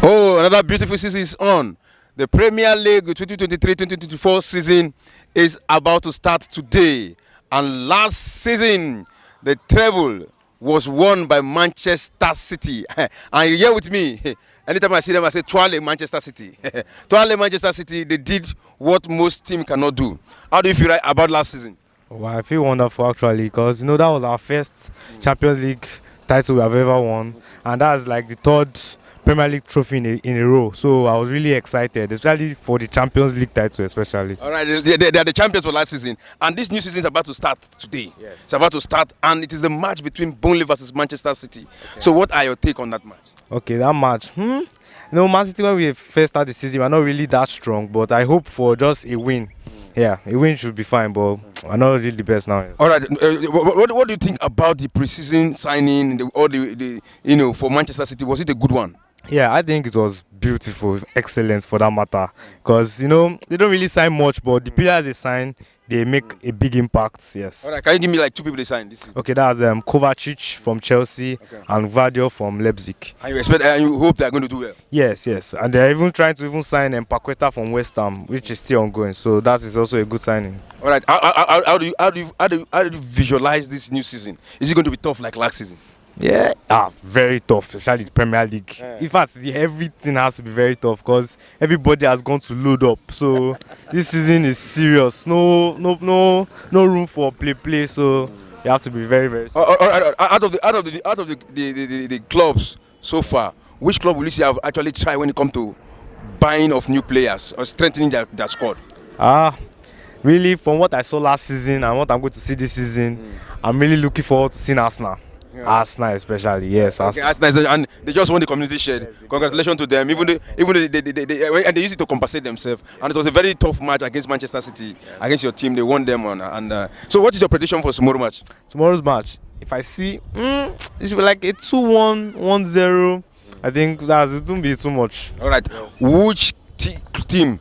Oh, another beautiful season is on. The Premier League 2023-2024 season is about to start today. And last season, the treble was won by Manchester City. And you're here with me. Anytime I see them, I say, Twale Manchester City. Twale Manchester City, they did what most teams cannot do. How do you feel about last season? Well, I feel wonderful actually because that was our first Champions League title we have ever won, and that's like the third Premier League trophy in a row. So I was really excited, especially for the Champions League title especially. All right, they are the champions for last season, and this new season is about to start today. Yes. It's about to start, and it is the match between Burnley versus Manchester City. Okay. So what are your take on that match? Okay, that match. Man City, when we first started the season, we're not really that strong, but I hope for just a win. Yeah, a win should be fine, but I'm not really the best now. All right, what do you think about the pre-season signing, for Manchester City? Was it a good one? Yeah, I think it was beautiful, excellent for that matter. Because, they don't really sign much, but the players they sign, they make a big impact, yes. All right, can you give me like two people they signed this season? Okay, that's Kovacic from Chelsea and Gvardiol from Leipzig. And you hope they're going to do well? Yes. And they're even trying to sign Paqueta from West Ham, which is still ongoing. So that is also a good signing. All right, how do you visualize this new season? Is it going to be tough like last season? Yeah, very tough, especially the Premier League. Yeah. In fact, everything has to be very tough because everybody has gone to load up. So this season is serious. No room for play. So you have to be very, very. Out of the clubs so far, which club will you say have actually tried when it comes to buying of new players or strengthening their squad? Really, from what I saw last season and what I'm going to see this season, I'm really looking forward to seeing Arsenal. Yeah. Arsenal especially, yes. Okay, Arsenal, and they just won the Community Shield. Yes, congratulations to them. Even though they used it to compensate themselves, and it was a very tough match against Manchester City, against your team. They won them on. So, what is your prediction for tomorrow's match? Tomorrow's match, if I see, it should be like a 2-1, 1-0. I think it won't be too much. All right. Yes. Which team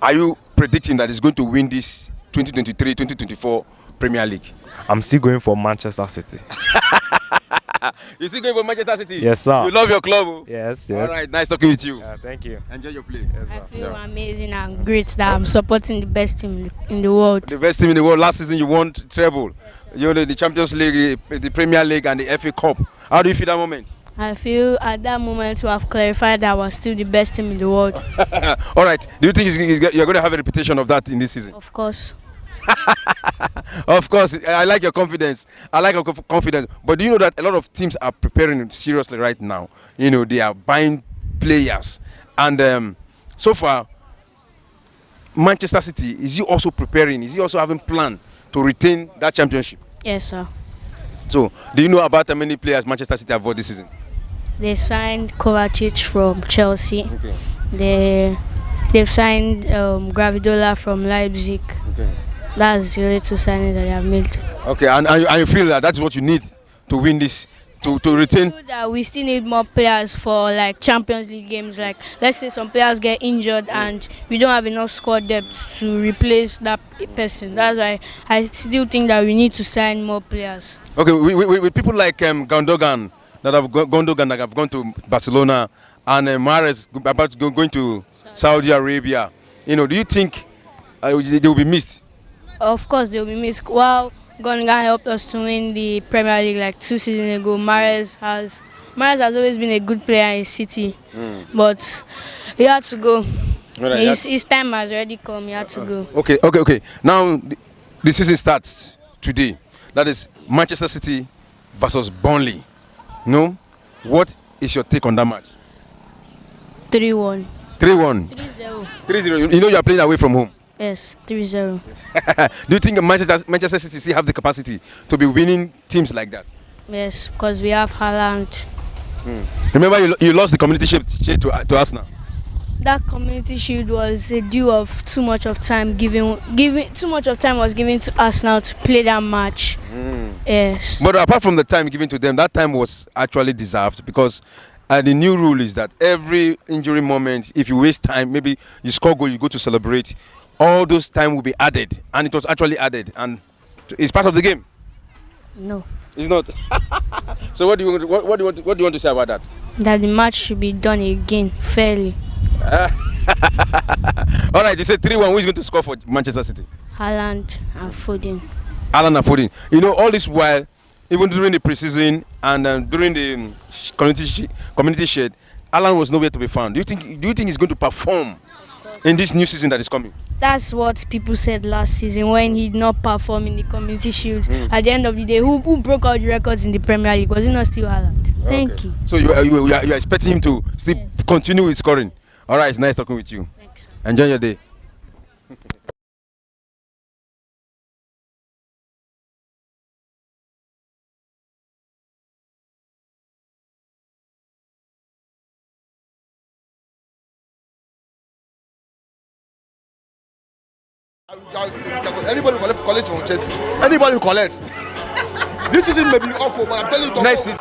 are you predicting that is going to win this 2023-2024 Premier League? I'm still going for Manchester City. You still going for Manchester City? Yes, sir. You love your club? Yes. All right, nice talking with you. Thank you. Enjoy your play. Yes, I feel amazing and great that I'm supporting the best team in the world. The best team in the world. Last season you won treble. Yes, the Champions League, the Premier League and the FA Cup. How do you feel that moment? I feel at that moment we have clarified that we're still the best team in the world. All right. Do you think you're going to have a repetition of that in this season? Of course. Of course, I like your confidence. But do you know that a lot of teams are preparing seriously right now? They are buying players. And so far, Manchester City, is he also preparing? Is he also having plan to retain that championship? Yes, sir. So, do you know about how many players Manchester City have bought this season? They signed Kovacic from Chelsea. Okay. They've signed Gvardiol from Leipzig. Okay. That's the only two signings that they have made. Okay, and you feel that that's what you need to win this, to retain? I feel that we still need more players for like Champions League games. Like, let's say some players get injured and we don't have enough squad depth to replace that person. That's why I still think that we need to sign more players. Okay, with people like Gundogan that have gone to Barcelona and Mahrez about going to Saudi Arabia, do you think they will be missed? Of course, they will be missed. Well, Gundogan helped us to win the Premier League like 2 seasons ago. Mahrez has always been a good player in City, but he had to go. Right, his time has already come. He had to go. Okay. Now the season starts today. That is Manchester City versus Burnley. No, what is your take on that match? 3-1. 3-1. 3-0. 3-0. You are playing away from home. Yes, 3-0. Do you think Manchester City still have the capacity to be winning teams like that? Yes, because we have Haaland. Remember, you lost the Community Shield to Arsenal. That Community Shield was a due of too much of time too much of time was given to Arsenal to play that match. Yes. But apart from the time given to them, that time was actually deserved because the new rule is that every injury moment, if you waste time, maybe you score goal, you go to celebrate. All those time will be added, and it was actually added, and it's part of the game. No, it's not. So what do you want to say about that? that the match should be done again fairly. All right, you said 3-1. Who is going to score for Manchester City? Haaland and Foden. Alan and Foden. You know, all this while, even during the preseason and during the community shield, Alan was nowhere to be found. Do you think he's going to perform in this new season that is coming? That's what people said last season when he did not perform in the Community Shield. At the end of the day, who broke all the records in the Premier League? Was it not still Haaland? Thank you. So you are expecting him to still continue with scoring? All right, it's nice talking with you. Thanks. Enjoy your day. Anybody who collect from Chelsea, anybody who collects, this season may be awful, but I'm telling you, Next season.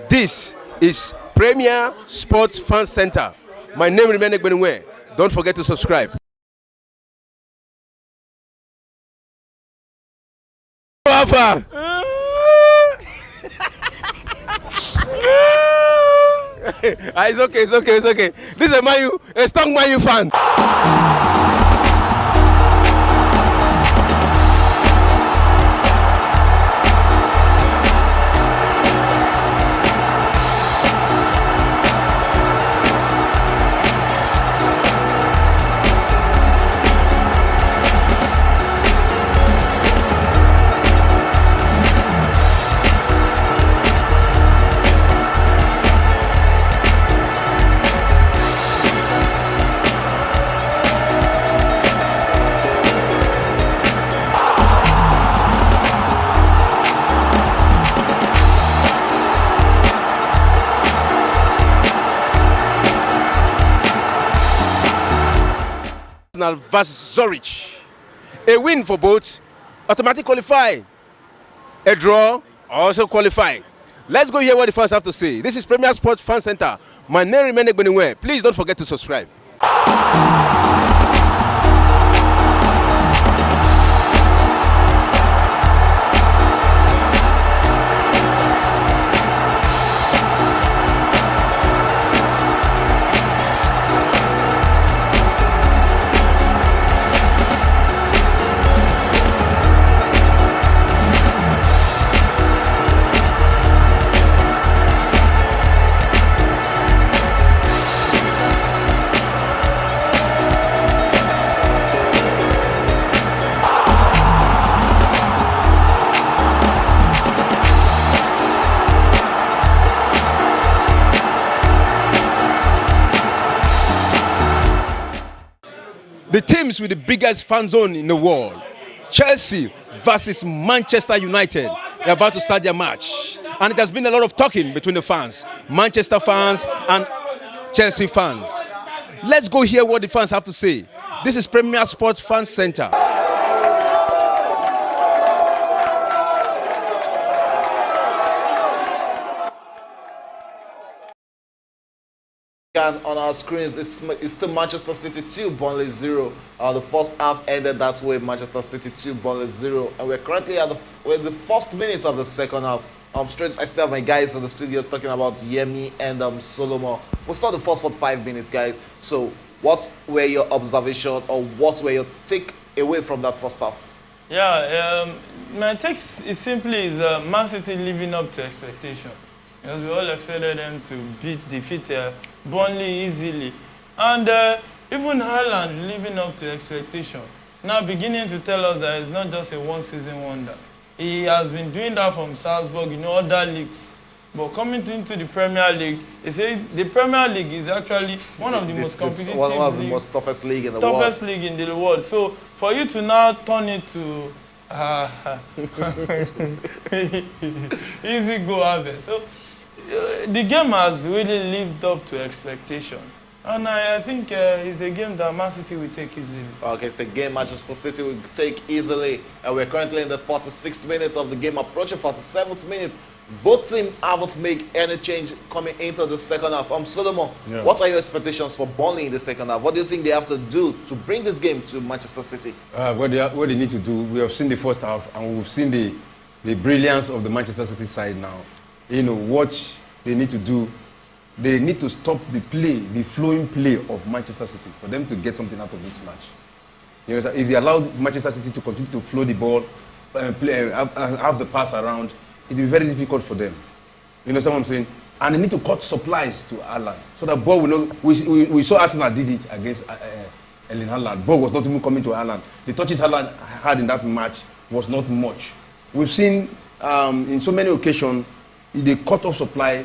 This is Premier Sports Fan Center. My name is Remenek Benue. Don't forget to subscribe. Alpha. It's okay. This is a strong Man U fan. Versus Zurich. A win for both, automatic qualify. A draw, also qualify. Let's go hear what the fans have to say. This is Premier Sports Fan Center. My name is Remenek Benue. Please don't forget to subscribe. The teams with the biggest fan zone in the world, Chelsea versus Manchester United. They're about to start their match. And it has been a lot of talking between the fans, Manchester fans and Chelsea fans. Let's go hear what the fans have to say. This is Premier Sports Fan Center. than on our screens, it's still Manchester City 2, Burnley 0. The first half ended that way, Manchester City 2, Burnley 0. And we're currently at the first minute of the second half. I still have my guys in the studio talking about Yemi and Solomon. We saw the first 45 minutes, guys. So what were your observations or what were your take away from that first half? Yeah, my take is simply Man City living up to expectation. Because we all expected them to defeat Burnley easily. And even Haaland living up to expectation. Now beginning to tell us that it's not just a one-season wonder. He has been doing that from Salzburg, other leagues. But coming into the Premier League, they say the Premier League is actually one of the most competitive one of the most toughest league in the world. Toughest league in the world. So for you to now turn it to easy go harvest. So the game has really lived up to expectation. And I think it's a game that Man City will take easily. Okay, it's a game Manchester City will take easily. And we're currently in the 46th minute of the game, approaching 47th minute. Both teams haven't made any change coming into the second half. Solomon, what are your expectations for Burnley in the second half? What do you think they have to do to bring this game to Manchester City? What they need to do, we have seen the first half and we've seen the brilliance of the Manchester City side now. What they need to do, they need to stop the flowing play of Manchester City for them to get something out of this match. If they allow Manchester City to continue to flow the ball, have the pass around, it will be very difficult for them. You know what I'm saying? And they need to cut supplies to Haaland so that ball will not. We saw Arsenal did it against Erling Haaland. Ball was not even coming to Haaland. The touches Haaland had in that match was not much. We've seen in so many occasions they cut off supply.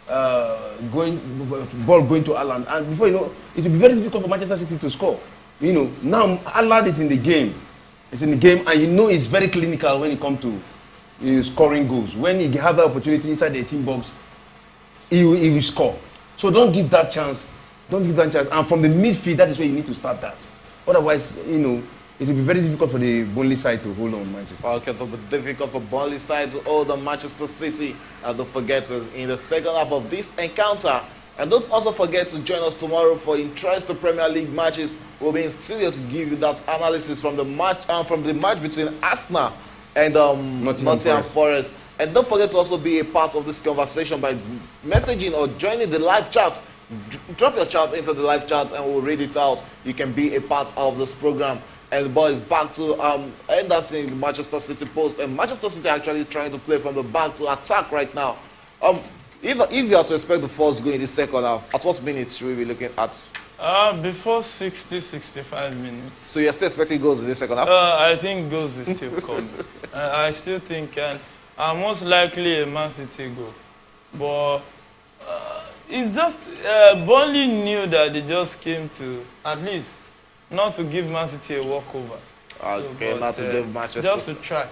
Ball going to Haaland, and before you know, it will be very difficult for Manchester City to score. Now Haaland is in the game. It's in the game, and he's very clinical when it comes to scoring goals. When he has the opportunity inside the 18 box, he will score. So don't give that chance. Don't give that chance. And from the midfield, that is where you need to start that. Otherwise, it will be very difficult for the Burnley side to hold on Manchester. Okay, it will be difficult for Burnley side to hold on Manchester City. And don't forget, we're in the second half of this encounter. And don't also forget to join us tomorrow for interesting Premier League matches. We'll be in studio to give you that analysis from the match between Arsenal and Nottingham Forest. And don't forget to also be a part of this conversation by messaging or joining the live chat. Drop your chat into the live chat and we'll read it out. You can be a part of this program. And the ball is back to Henderson, Manchester City post. And Manchester City actually trying to play from the back to attack right now. If you are to expect the first goal in the second half, at what minutes should we be looking at? Before 60-65 minutes. So you're still expecting goals in the second half? I think goals will still come. I still think, and most likely a Man City goal. But it's just, Burnley knew that they just came to, at least, not to give Man City a walkover. Okay, so, not to give Manchester Just to try.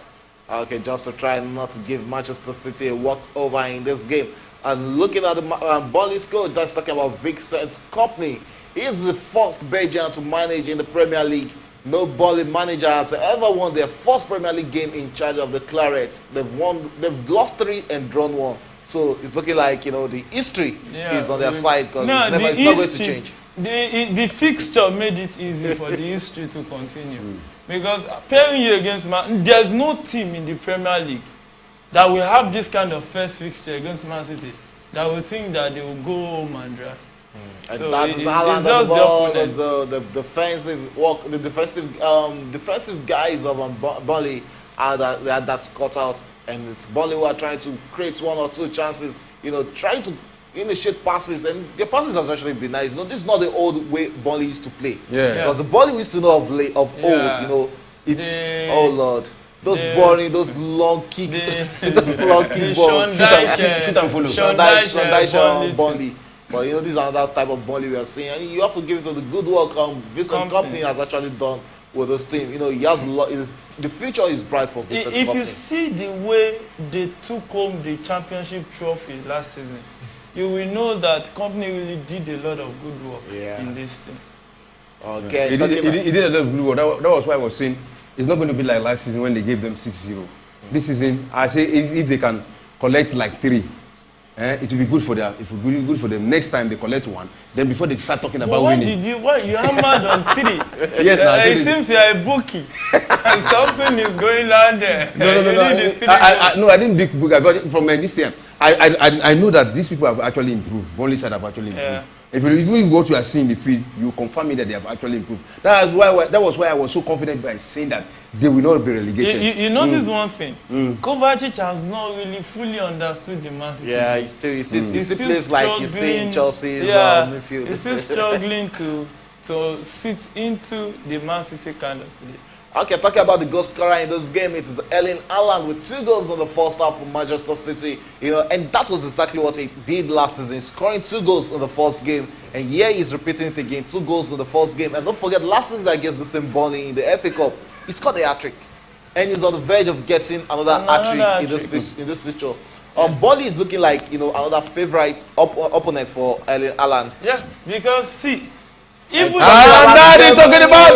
Okay, just to try not to give Manchester City a walkover in this game. And looking at the Burnley's coach, that's talking about Vincent Kompany. He's the first Belgian to manage in the Premier League. No Burnley manager has ever won their first Premier League game in charge of the Claret. They've lost 3 and drawn 1. So it's looking like the history is on their side because it's not going to change. The fixture made it easy for the history to continue. Because pairing you against there's no team in the Premier League that will have this kind of first fixture against Man City that will think that they will go home and dry. And so that is Haaland and the ball, the defensive work, the defensive guys of Burnley that's cut out, and it's Burnley who are trying to create 1 or 2 chances, trying to initiate passes, and the passes has actually been nice. This is not the old way Burnley used to play. Because the Burnley we used to know of old, it's oh Lord. Those boring, those long kick, those long kick balls. Shoot and follow. Sean Dyche, Burnley. But these are that type of Burnley we are seeing. And you have to give it to the good work Vincent Kompany has actually done with this team. He has the future is bright for Vincent Kompany. If you see the way they took home the championship trophy last season, you will know that Kompany really did a lot of good work in this team. Okay. He did a lot of good work. That was why I was saying it's not going to be like last season when they gave them 6-0. This season, I say if they can collect like 3, it will be good for them. It will be good for them next time they collect one. Then before they start talking about what winning. Did you? What you hammered on 3? Yes, now it seems you are a bookie, and something is going on there. No, I didn't book. I got it from this year. I know that these people have actually improved. Burnley side have actually improved. Yeah. If what you are seeing in the field, you confirm me that they have actually improved. That was why I was so confident by saying that they will not be relegated. You notice one thing. Kovacic has not really fully understood the Man City. Yeah, he still plays like he's still in Chelsea's midfield. He's still struggling to sit into the Man City kind of play. Okay, talking about the goal scorer in this game, it is Erling Haaland with 2 goals in the first half for Manchester City. And that was exactly what he did last season, scoring 2 goals in the first game. And here he's repeating it again, 2 goals in the first game. And don't forget, last season against the same Burnley in the FA Cup, he scored a hat-trick. And he's on the verge of getting another hat-trick in this fixture. Burnley is looking like another favourite opponent for Erling Haaland. Yeah, because see. Even that is talking about.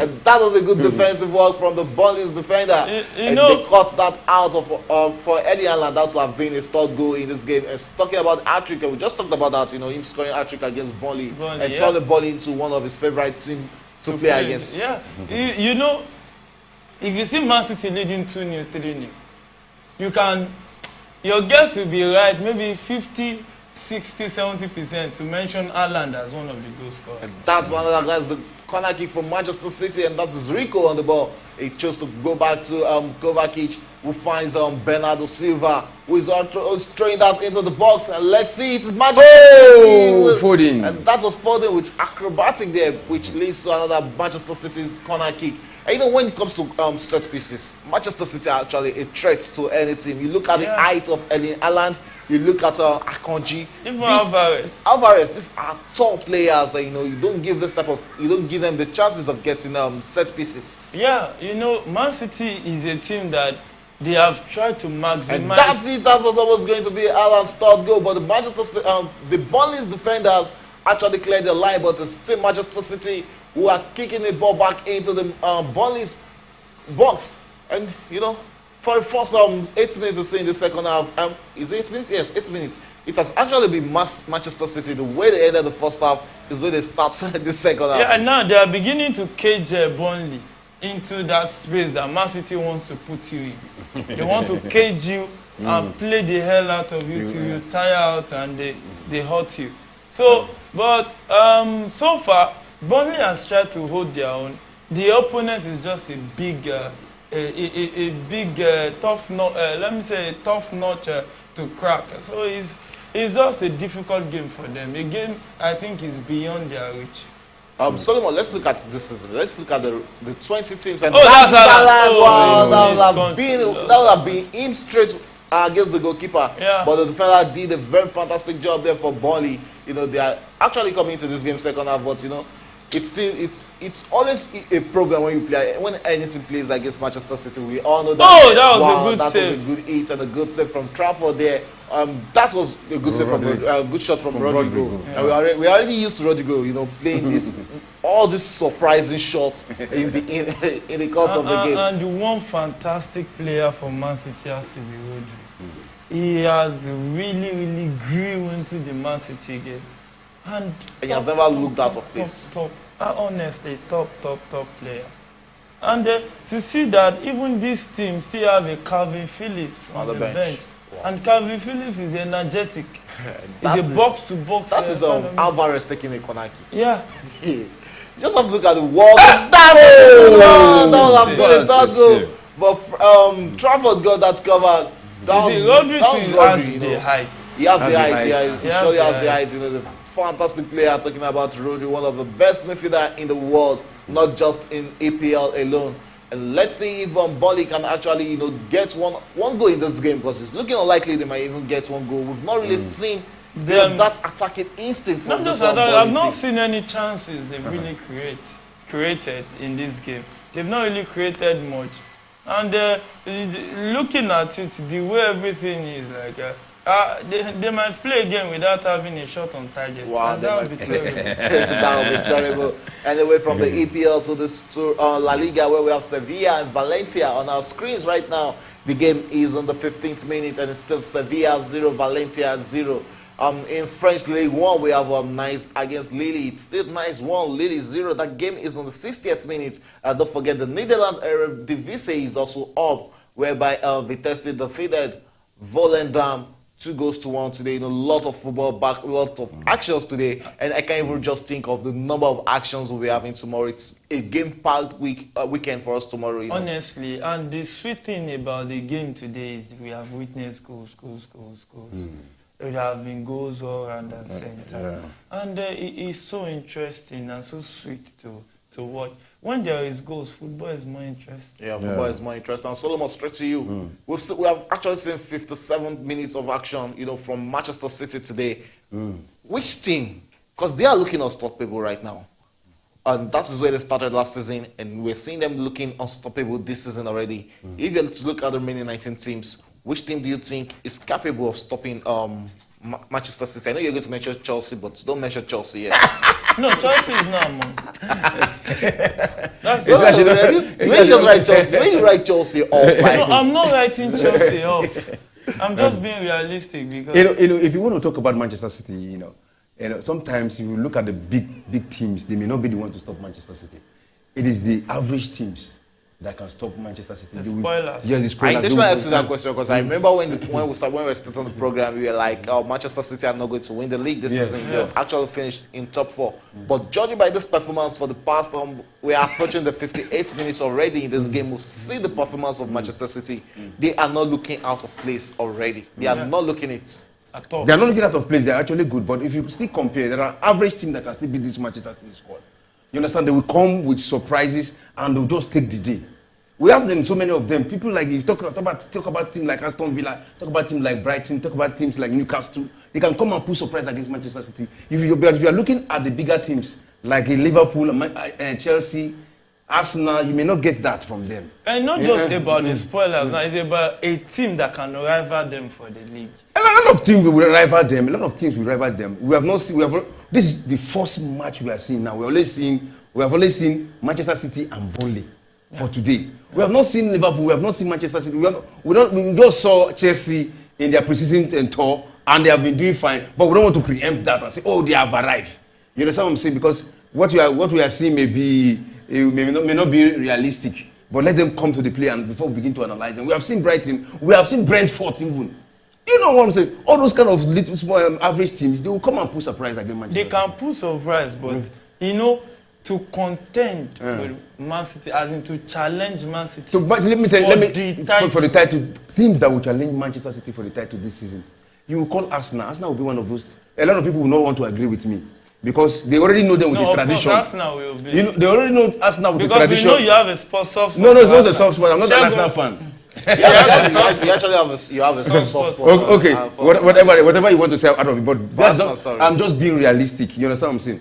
And that was a good defensive work from the Burnley's defender. They cut that out for Erling Haaland. That would have been his 3rd goal in this game. And talking about hat-trick, we just talked about that. Him scoring hat-trick against Burnley and turning the ball into one of his favourite teams to play against. Yeah, if you see Man City leading 2-0, 3-0, your guess will be right. Maybe 50. 60-70% to mention Haaland as one of the goal scorers. And that's the corner kick from Manchester City, and that's Rico on the ball. He chose to go back to Kovacic, who finds Bernardo Silva, who is throwing that into the box. And let's see, it's Manchester City. Foden. And that was Foden with acrobatic there, which leads to another Manchester City's corner kick. And when it comes to set pieces, Manchester City are actually a threat to any team. You look at the height of Erling Haaland. You look at Akanji, Alvarez. These are tall players. That, you don't give them the chances of getting set pieces. Yeah, Man City is a team that they have tried to maximize. And that's it. That was almost going to be Haaland's 3rd goal, but the Burnley's defenders actually cleared the line, but it's still Manchester City who are kicking the ball back into the Burnley's box, and for the first 8 minutes to say in the second half, is it 8 minutes? Yes, 8 minutes. It has actually been Manchester City. The way they ended the first half is the way they start the second half. Yeah, and now they are beginning to cage Burnley into that space that Man City wants to put you in. They want to cage you and play the hell out of you till you tire out and they hurt you. So, but so far, Burnley has tried to hold their own. The opponent is just a big tough notch. Let me say a tough notch to crack. So it's just a difficult game for them. A game I think is beyond their reach. Solomon, let's look at this season. Let's look at the 20 teams. And that would have been him straight against the goalkeeper. Yeah. But the defender did a very fantastic job there for Burnley. They are actually coming into this game second half, but it's always a problem when anything plays against Manchester City. We all know that. That was a good hit and a good save from Trafford there. That was a good save good shot from Rodrigo. Yeah. And we already used to Rodrigo, playing all these surprising shots in the course of the game. And the one fantastic player for Man City has to be Rodrigo. He has really grew into the Man City game. And he has never looked out of place. Honestly, top player. And to see that even this team still have a Calvin Phillips on the bench. Wow. And Calvin Phillips is energetic. He's a box-to-box. That is Alvarez taking a corner kick. Yeah. Just have to look at the wall. That was a goal. But Trafford got that covered. Rodri has the height. He has the height. He surely has the height. The fantastic player talking about Rodri, one of the best midfielder in the world, not just in EPL alone. And let's see if Burnley can actually, get one goal in this game, because it's looking unlikely they might even get one goal. We've not really seen that attacking instinct from this one. I've not seen any chances they've really created in this game. They've not really created much. And looking at it, the way everything is, like They might play again without having a shot on target. Wow, and that would be terrible. That would be terrible. Anyway, from the EPL to La Liga, where we have Sevilla and Valencia on our screens right now. The game is on the 15th minute, and it's still Sevilla 0, Valencia 0. In French League 1, we have Nice against Lille. It's still Nice 1, Lille 0. That game is on the 60th minute. Don't forget the Netherlands Eredivisie is also up, whereby Vitesse defeated Volendam 2-1 today. A lot of football back, a lot of actions today, and I can't even just think of the number of actions we'll be having tomorrow. It's a game-packed weekend for us tomorrow. Honestly, and the sweet thing about the game today is we have witnessed goals. There have been goals all around the center. And it is so interesting and so sweet to watch. When there is goals, football is more interesting. Yeah, football is more interesting. And Solomon, straight to you. We have actually seen 57 minutes of action, from Manchester City today. Which team? Because they are looking unstoppable right now. And that is where they started last season, and we're seeing them looking unstoppable this season already. If you look at the remaining 19 teams, which team do you think is capable of stopping Manchester City? I know you're going to mention Chelsea, but don't mention Chelsea yet. No, Chelsea is not among. When you write Chelsea off, no, I'm not writing Chelsea off. I'm just being realistic because if you want to talk about Manchester City, sometimes if you look at the big teams, they may not be the one to stop Manchester City. It is the average teams that can stop Manchester City. The spoilers. Yeah, the spoilers. I intentionally asked you that question because I remember when we started on the program, we were like, Manchester City are not going to win the league this season. They actually finished in top 4. But judging by this performance for the past, we are approaching the 58 minutes already in this game. We'll see the performance of Manchester City. They are not looking out of place already. They are not looking it. At all. They are not looking out of place. They are actually good. But if you still compare, there are average teams that can still beat this Manchester City squad. You understand? They will come with surprises and they'll just take the day. We have them, so many of them. People like, you talk about teams like Aston Villa, talk about teams like Brighton, talk about teams like Newcastle. They can come and put surprise against Manchester City. If you are looking at the bigger teams like Liverpool, Chelsea, Arsenal, you may not get that from them. And not just about the spoilers, now it's about a team that can rival them for the league. A lot of teams will rival them. We have not seen. This is the first match we are seeing now. We have only seen Manchester City and Burnley for today. We have not seen Liverpool. We have not seen Manchester City. We just saw Chelsea in their preseason tour, and they have been doing fine. But we don't want to preempt that and say, "Oh, they have arrived." You understand what I'm saying? Because what we are seeing may not be realistic. But let them come to the play and before we begin to analyze them. We have seen Brighton. We have seen Brentford even. You know what I'm saying? All those kind of little small average teams, they will come and put surprise against Manchester. They can put surprise, but to contend with Man City, as in to challenge Man City. So, but let me for the title, teams that will challenge Manchester City for the title this season, you will call Arsenal. Arsenal will be one of those. A lot of people will not want to agree with me because they already know them with the tradition. Course, Arsenal will be. They already know Arsenal with the tradition. Because we know you have a soft spot. No, it's not a soft spot. I'm not an Arsenal fan. You actually have a soft spot. Okay, whatever you want to say out of it, but I'm just being realistic. You understand what I'm saying?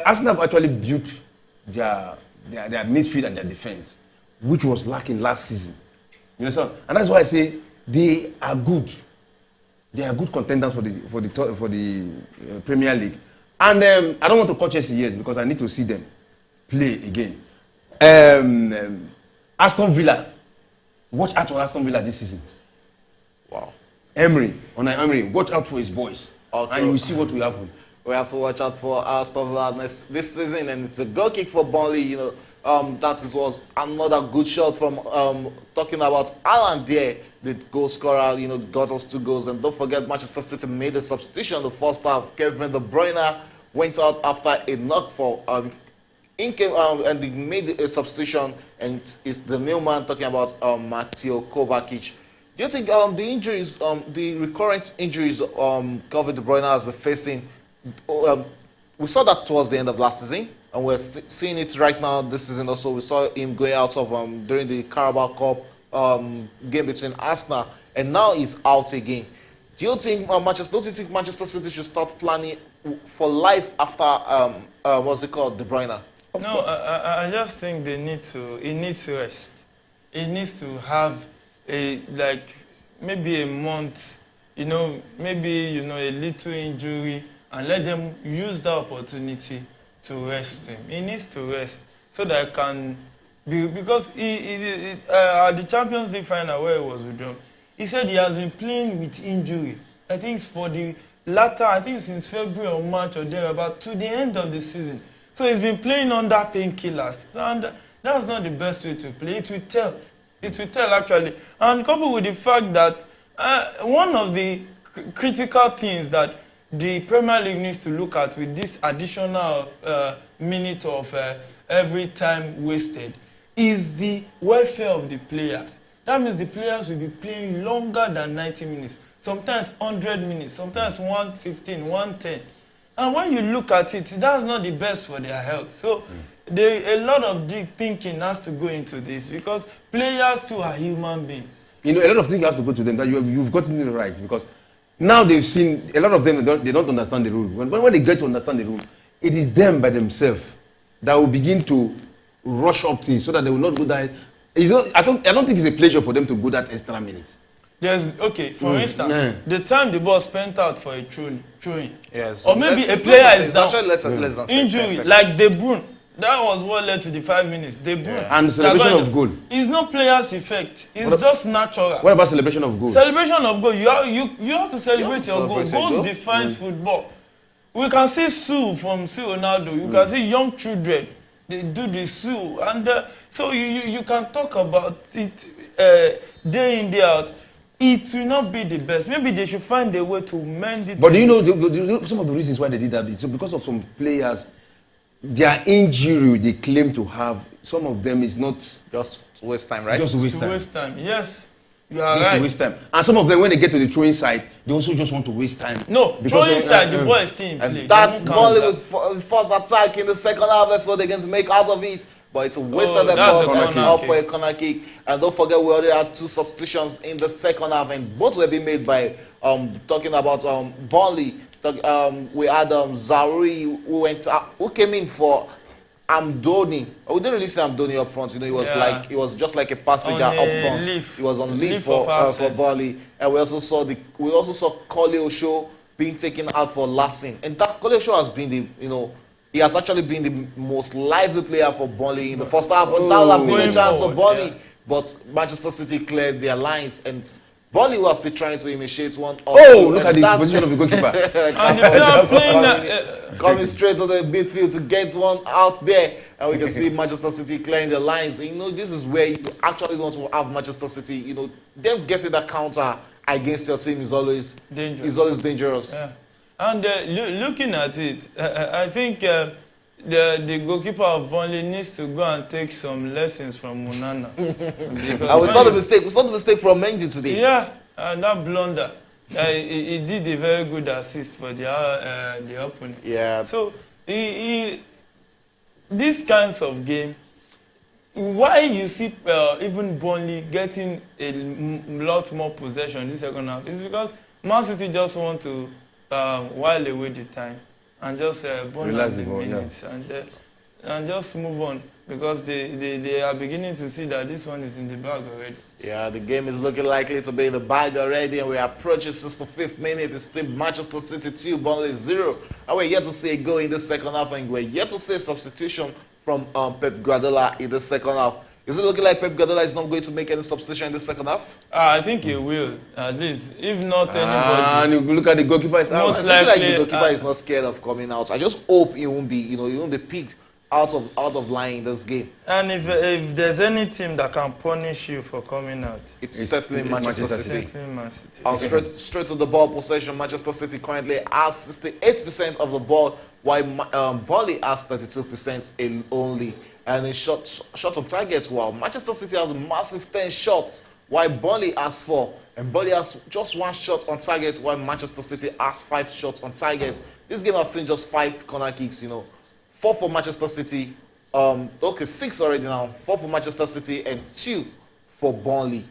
Arsenal have actually built their midfield and their defense, which was lacking last season. You understand? And that's why I say they are good. They are good contenders for the Premier League. And I don't want to call Chelsea yet because I need to see them play again. Aston Villa. Watch out for Aston Villa this season. Wow. Emery, watch out for his boys. Okay. And you will see what will happen. We have to watch out for Aston Villa this season, and it's a goal kick for Burnley. That was another good shot from talking about Alan there, the goal scorer. Got us 2 goals, and don't forget Manchester City made a substitution in the first half. Kevin De Bruyne went out after a knock for and they made a substitution, and it's the new man talking about Mateo Kovacic. Do you think the injuries, the recurrent injuries Kevin De Bruyne has been facing? We saw that towards the end of last season, and we're seeing it right now this season also. We saw him going out of during the Carabao Cup game between Arsenal, and now he's out again. Do you think Manchester City should start planning for life after De Bruyne? No, I just think it needs to rest. It needs to have maybe a month, maybe, a little injury, and let them use that opportunity to rest him. He needs to rest so that he can be, because at the Champions League final where he was withdrawn, he said he has been playing with injury. I think for the latter, I think since February or March or thereabout, to the end of the season. So he's been playing under painkillers. And that's not the best way to play. It will tell. It will tell, actually. And coupled with the fact that one of the critical things that the Premier League needs to look at with this additional minute of every time wasted is the welfare of the players. That means the players will be playing longer than 90 minutes, sometimes 100 minutes, sometimes 115, 110. And when you look at it, that's not the best for their health. So a lot of deep thinking has to go into this because players too are human beings. A lot of things have to go to them. That you've gotten it right because now they've seen a lot of them. They don't understand the rule. When they get to understand the rule, it is them by themselves that will begin to rush up things so that they will not go that. I don't think it's a pleasure for them to go that extra minute. For instance, the time the ball spent out for a throwing, yes, or maybe a player is down, less than injury, like De Bruyne. That was what led to the 5 minutes. De Bruyne. Yeah. And celebration of goal. It's not players' effect. It's just natural. What about celebration of goal? Celebration of goal. You have to celebrate your goal. Goals defines football. We can see Sue from C. Ronaldo. You can see young children. They do the Sue. And so you can talk about it day in, day out. It will not be the best. Maybe they should find a way to mend it. But do you know some of the reasons why they did that? It's because of some players. Their injury they claim to have, some of them is not just to waste time, right? Just to waste time. To waste time, yes. You are just right. To waste time. And some of them, when they get to the throwing side, they also just want to waste time. No, throwing side, the ball is still in play. And that's Burnley with first attack in the second half. That's what they're going to make out of it. But it's a wasted effort and up for a corner kick. And don't forget, we already had 2 substitutions in the second half, and both were being made by talking about Burnley. We had Zauri who came in for Amdoni. We didn't really see Amdoni up front. He was just like a passenger up front. He was on leave for Burnley. And we also saw Kole Osho being taken out for Lassen. And that Kole Osho has been he has actually been the most lively player for Burnley in the first half. But that would have been a chance for Burnley. Yeah. But Manchester City cleared their lines, and Burnley was still trying to initiate one. Look at the position of the goalkeeper. Coming straight to the midfield to get one out there. And we can see Manchester City clearing the lines. This is where you actually want to have Manchester City. Them getting that counter against your team is always dangerous. Yeah. And looking at it, I think the goalkeeper of Burnley needs to go and take some lessons from Munana. We saw the mistake. We saw the mistake from Mendy today. Yeah, and that blunder. He did a very good assist for the opponent. Yeah. So these kinds of game, why you see even Burnley getting a lot more possession this second half is because Man City just want to while away the time and just burn out the minutes and just move on because they are beginning to see that this one is in the bag already. Yeah, the game is looking likely to be in the bag already, and we are approaching 65th minute. It's still Manchester City 2, Burnley 0. And we're yet to see a goal in the second half, and we're yet to see a substitution from Pep Guardiola in the second half. Is it looking like Pep Guardiola is not going to make any substitution in the second half? I think he will, at least. If not anybody. And you look at the goalkeeper is out. Most likely, like the goalkeeper is not scared of coming out. I just hope he won't be, he won't be picked out of line in this game. And if there's any team that can punish you for coming out, it's certainly Manchester City. Straight to the ball possession. Manchester City currently has 68% of the ball, while Burnley has 32% only. And in shot on target, Manchester City has a massive 10 shots, while Burnley has 4. And Burnley has just 1 shot on target, while Manchester City has 5 shots on target. This game has seen just 5 corner kicks, 4 for Manchester City. 6 already now. 4 for Manchester City and 2 for Burnley.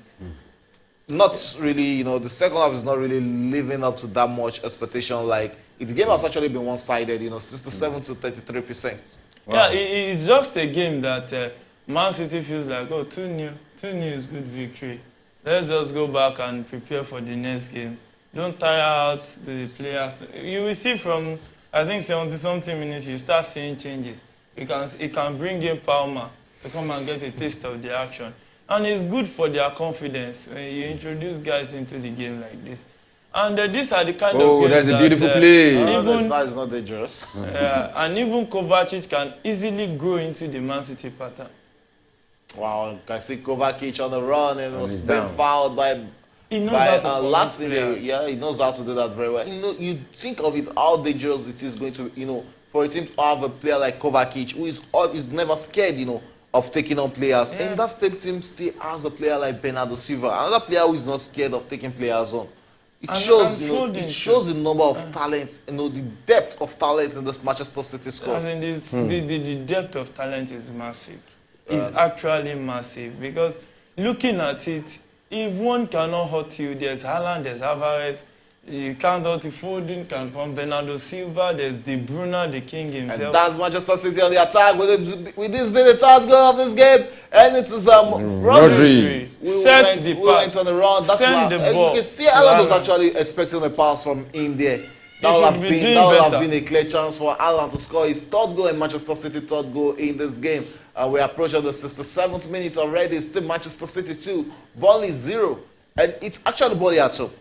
Not really, the second half is not really living up to that much expectation. Like, the game has actually been one-sided, 67 to 33%. Wow. Yeah, it's just a game that Man City feels like, 2-0 is good victory. let's just go back and prepare for the next game. Don't tire out the players. You will see from, I think, 70-something minutes, you start seeing changes. It can bring in Palmer to come and get a taste of the action. And it's good for their confidence when you introduce guys into the game like this. And these are the kind of games that's a beautiful play. Even, that is not dangerous. and even Kovacic can easily grow into the Man City pattern. Wow, you can see Kovacic on the run and was being down. fouled by He knows how to last connect year. players. Yeah, he knows how to do that very well. You know, you think of it, how dangerous it is going to, for a team to have a player like Kovacic who is never scared, of taking on players. Yes. And that same team still has a player like Bernardo Silva, another player who is not scared of taking players on. It shows, it shows the number of talent, the depth of talent in this Manchester City squad. As in the depth of talent is massive. It's actually massive because looking at it, if one cannot hurt you, there's Haaland, there's Alvarez. You can't hurt Foden, can come Bernardo Silva, there's De Bruyne, the king himself. And that's Manchester City on the attack with this being the third goal of this game. And it is Rodri. We went on the run. That's why you can see Haaland was actually expecting a pass from him there. That would have been a clear chance for Haaland to score his third goal in Manchester City, third goal in this game. We're approaching the 67th minute already. It's still Manchester City 2, Burnley 0. And it's actually Burnley at home.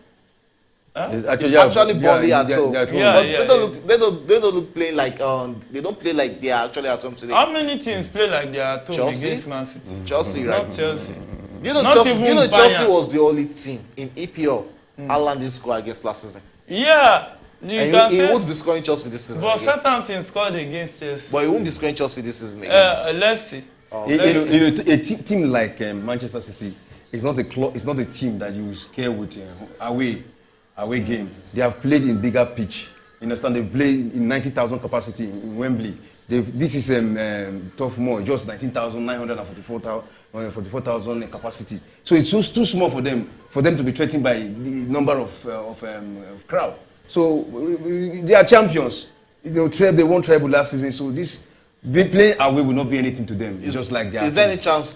It's actually Burnley at home. They don't look playing like they don't play like they are actually at home today. How many teams play like they are at home Chelsea? against Man City? Chelsea, right? Not Chelsea. Chelsea was the only team in EPL Haaland didn't score against last season. Yeah. He won't be scoring Chelsea this season. But Southampton scored against Chelsea. But he won't be scoring Chelsea this season again. Let's see. A team like Manchester City is not a team that you scare with away game. They have played in bigger pitch. You understand? They've played in 90,000 capacity in Wembley. This is tough more, just 19,944,000 capacity. So it's just too small for them to be threatened by the number of crowd. So they are champions. They won treble last season. So they playing away will not be anything to them. It's just like they are. Is there any chance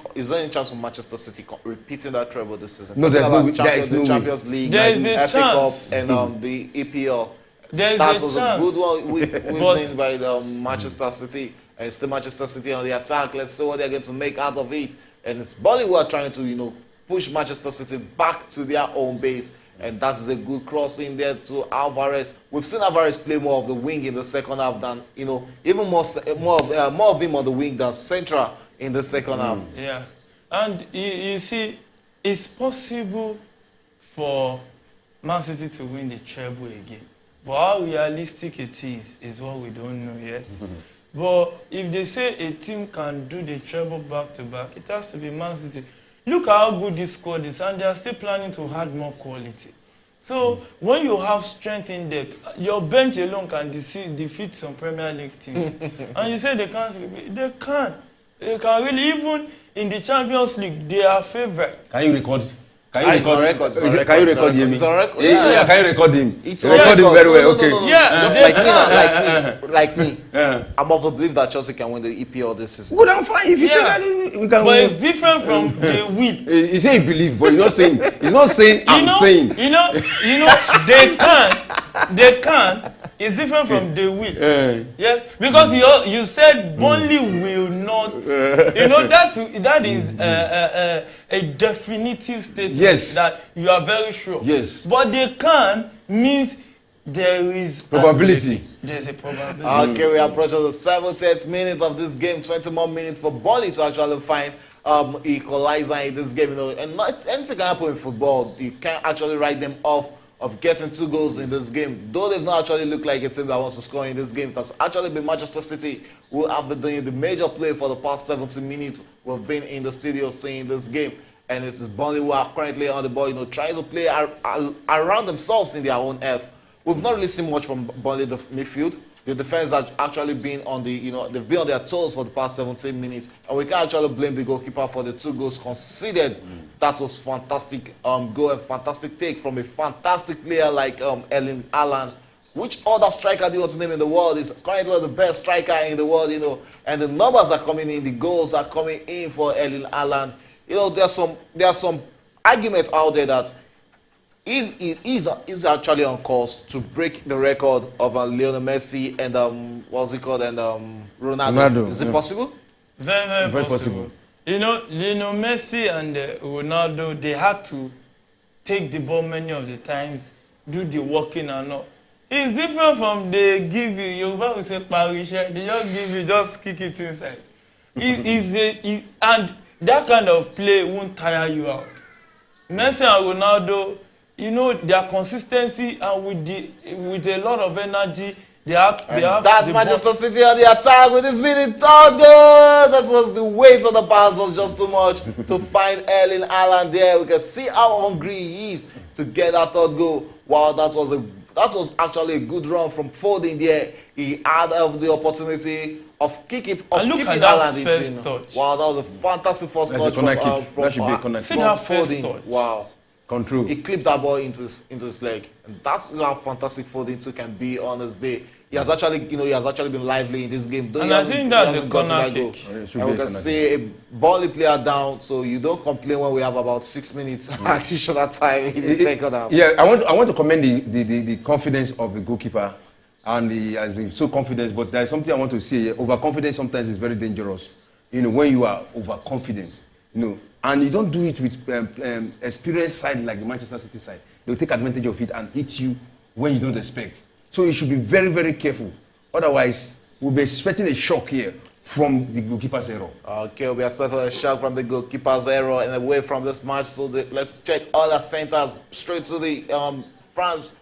for Manchester City repeating that treble this season? No, there's no way. The Champions League, the FA Cup, and the EPL. That was a good one win by the Manchester City, and still Manchester City on the attack. Let's see what they're going to make out of it. And it's Burnley who are trying to push Manchester City back to their own base. And that is a good cross in there to Alvarez. We've seen Alvarez play more of the wing in the second half than, even more of him on the wing than central in the second half. Yeah. And you see, it's possible for Man City to win the treble again. But how realistic it is what we don't know yet. But if they say a team can do the treble back-to-back, it has to be Man City. Look how good this squad is, and they are still planning to add more quality. So when you have strength in depth, your bench alone can defeat some Premier League teams. And you say they can't. They can. They can really, even in the Champions League, they are favourites. Can you record? Can you record him? Yeah, can you record him? Record him very well. Okay. Yeah, just like me. I'm of the belief that Chelsea can win the EPL this season. Good and fine. If you say that, we can but win. it's different from the will. He say he believe, but he's not saying. He's not saying. I'm saying. They can. It's different from the will. Yes, because you said Burnley will not. That is a definitive statement that you are very sure. Yes. But they can means there is probability. There's a probability. Okay, we approach the 70th minute of this game. 20 more minutes for Burnley to actually find equalizer in this game. And not anything can happen in football. You can't actually write them off of getting 2 goals in this game. Though they've not actually looked like a team that wants to score in this game, it has actually been Manchester City who have been doing the major play for the past 70 minutes. We've been in the studio seeing this game. And it is Burnley who are currently on the ball, trying to play around themselves in their own F. We've not really seen much from Burnley, the midfield. The defense has actually been on they've been on their toes for the past 17 minutes. And we can't actually blame the goalkeeper for the 2 goals conceded. That was fantastic goal and fantastic take from a fantastic player like Erling Haaland. Which other striker do you want to name in the world is currently the best striker in the world, and the numbers are coming in, the goals are coming in for Erling Haaland. There are some argument out there that he's actually on course to break the record of Lionel Messi and what's it called, and Ronaldo. Is it possible? Very, very possible. You know, Lionel Messi and Ronaldo, they had to take the ball many of the times, do the walking and all. It's different from they give you, Yoruba will say parisha, they just give you, just kick it inside. And that kind of play won't tire you out. Messi and Ronaldo, you know, their consistency and with a lot of energy, they have that's Manchester City on the attack with this being the third goal. That was the weight of the pass was just too much to find Erling Haaland there. We can see how hungry he is to get that third goal. Wow, that was actually a good run from Foden there. He had the opportunity of keeping Haaland in. Wow, that was a fantastic first touch from Foden. Wow. Control. He clipped that ball into his leg, and that's how fantastic Foden too can be on his day. He has actually been lively in this game. And I think that's a corner kick. And we can see a Burnley player down, so you don't complain when we have about 6 minutes additional time in the second half. Yeah, I want to commend the confidence of the goalkeeper, and he has been so confident. But there is something I want to say. Overconfidence sometimes is very dangerous. You know, when you are overconfident, you know, and you don't do it with experienced side like the Manchester City side. They'll take advantage of it and hit you when you don't expect. So you should be very, very careful. Otherwise, we'll be expecting a shock here from the goalkeeper's error. Okay, we'll be expecting a shock from the goalkeeper's error and away from this match. So let's check other centers straight to the France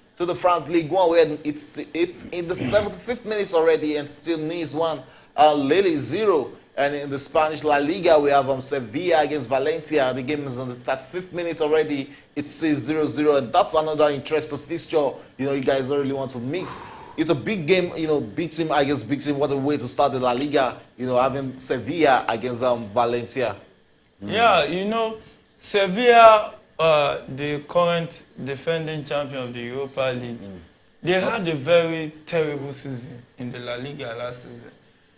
League 1, where it's in the 75th minutes already and still Nice 1, Lille 0. And in the Spanish La Liga, we have Sevilla against Valencia. The game is on the 35th minute already. It says 0-0, and that's another interesting fixture. You know, you guys don't really want to mix. It's a big game, you know, big team against big team. What a way to start the La Liga, you know, having Sevilla against Valencia. Yeah, you know, Sevilla, the current defending champion of the Europa League, they had a very terrible season in the La Liga last season.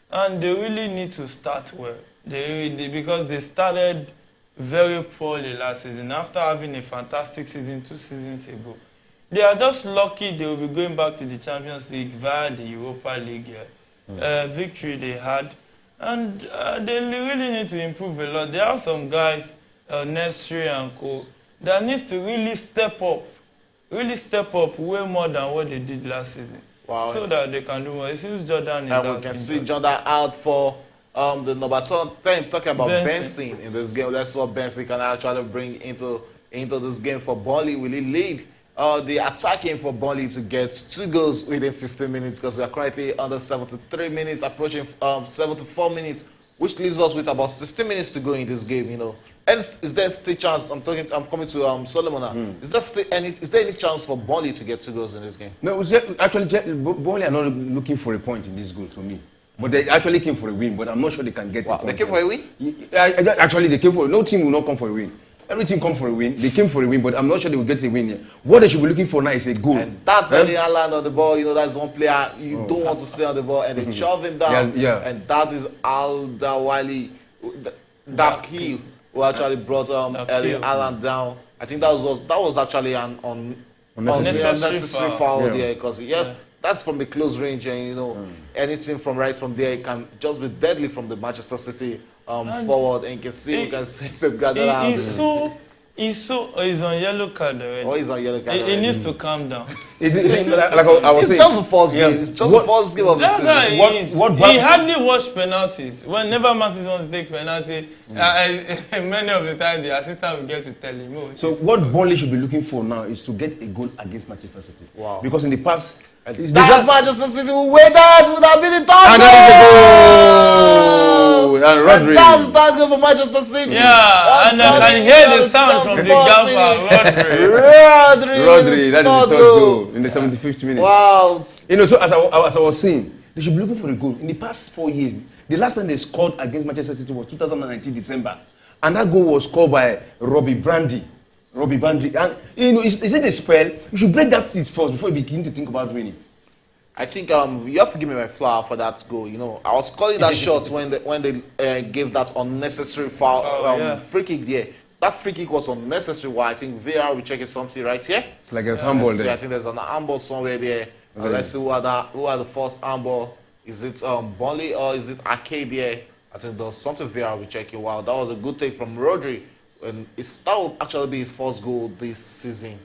And they really need to start well. Because they started very poorly last season after having a fantastic season 2 seasons ago. They are just lucky they will be going back to the Champions League via the Europa League victory they had. And they really need to improve a lot. There are some guys, Nesri and co, that needs to really step up way more than what they did last season. Wow. So that they can do more. It seems Jordan is out. And we can see Jordan out for the number 10, talking about Benson in this game. That's what Benson can actually bring into this game for Burnley. Will he lead the attacking for Burnley to get 2 goals within 15 minutes? Because we are currently under 73 minutes, approaching 74 minutes, which leaves us with about 16 minutes to go in this game, you know. And is there still chance? I'm coming to Solomon now. Is there any chance for Burnley to get 2 goals in this game? No, actually, Burnley are not looking for a point in this goal for me. But they actually came for a win. But I'm not sure they can get a point. They came for a win? Actually, they came for. No team will not come for a win. Every team come for a win. They came for a win, but I'm not sure they will get a win here. What they should be looking for now is a goal. And that's Erling Haaland on the ball. You know, that's one player you don't want to stay on the ball, and they shove him down. Yeah. And that is Al-Dawali, Dakil, who actually brought Erling Haaland down. I think that was actually an unnecessary foul there, because that's from the close range, and you know anything from right from there, it can just be deadly from the Manchester City forward, and you can see Pep Guardiola. He's on yellow card already. Oh, he's on yellow card. He needs to calm down. Like I was saying, it's just the first game. It's just the first game of the season. That's how he hardly watched penalties. Whenever Man City wants to take penalty, many of the time the assistant will get to tell him. Oh, so what Burnley should be looking for now is to get a goal against Manchester City. Wow. Because in the past, that's Manchester City who would have been the third and that is the goal. And Rodri. That's the third goal for Manchester City. Yeah, and I can hear the sound from the gaffer. Rodri, that is the third goal in the 75th minute. Wow. You know, so as I was saying, they should be looking for a goal. In the past 4 years, the last time they scored against Manchester City was 2019 December. And that goal was scored by Robbie Brandy. And you know, is it a spell? You should break that seat first before you begin to think about winning. I think you have to give me my flower for that goal. You know, I was calling that shot when they gave that unnecessary foul free kick there that free kick was unnecessary. Why I think VAR will check something right here. It's like it was handball there. I think there's an handball somewhere there. Let's see who had the first handball. Is it Burnley or is it Arcadia? I think there's something VAR will check. Wow, that was a good take from Rodri. And that would actually be his first goal this season.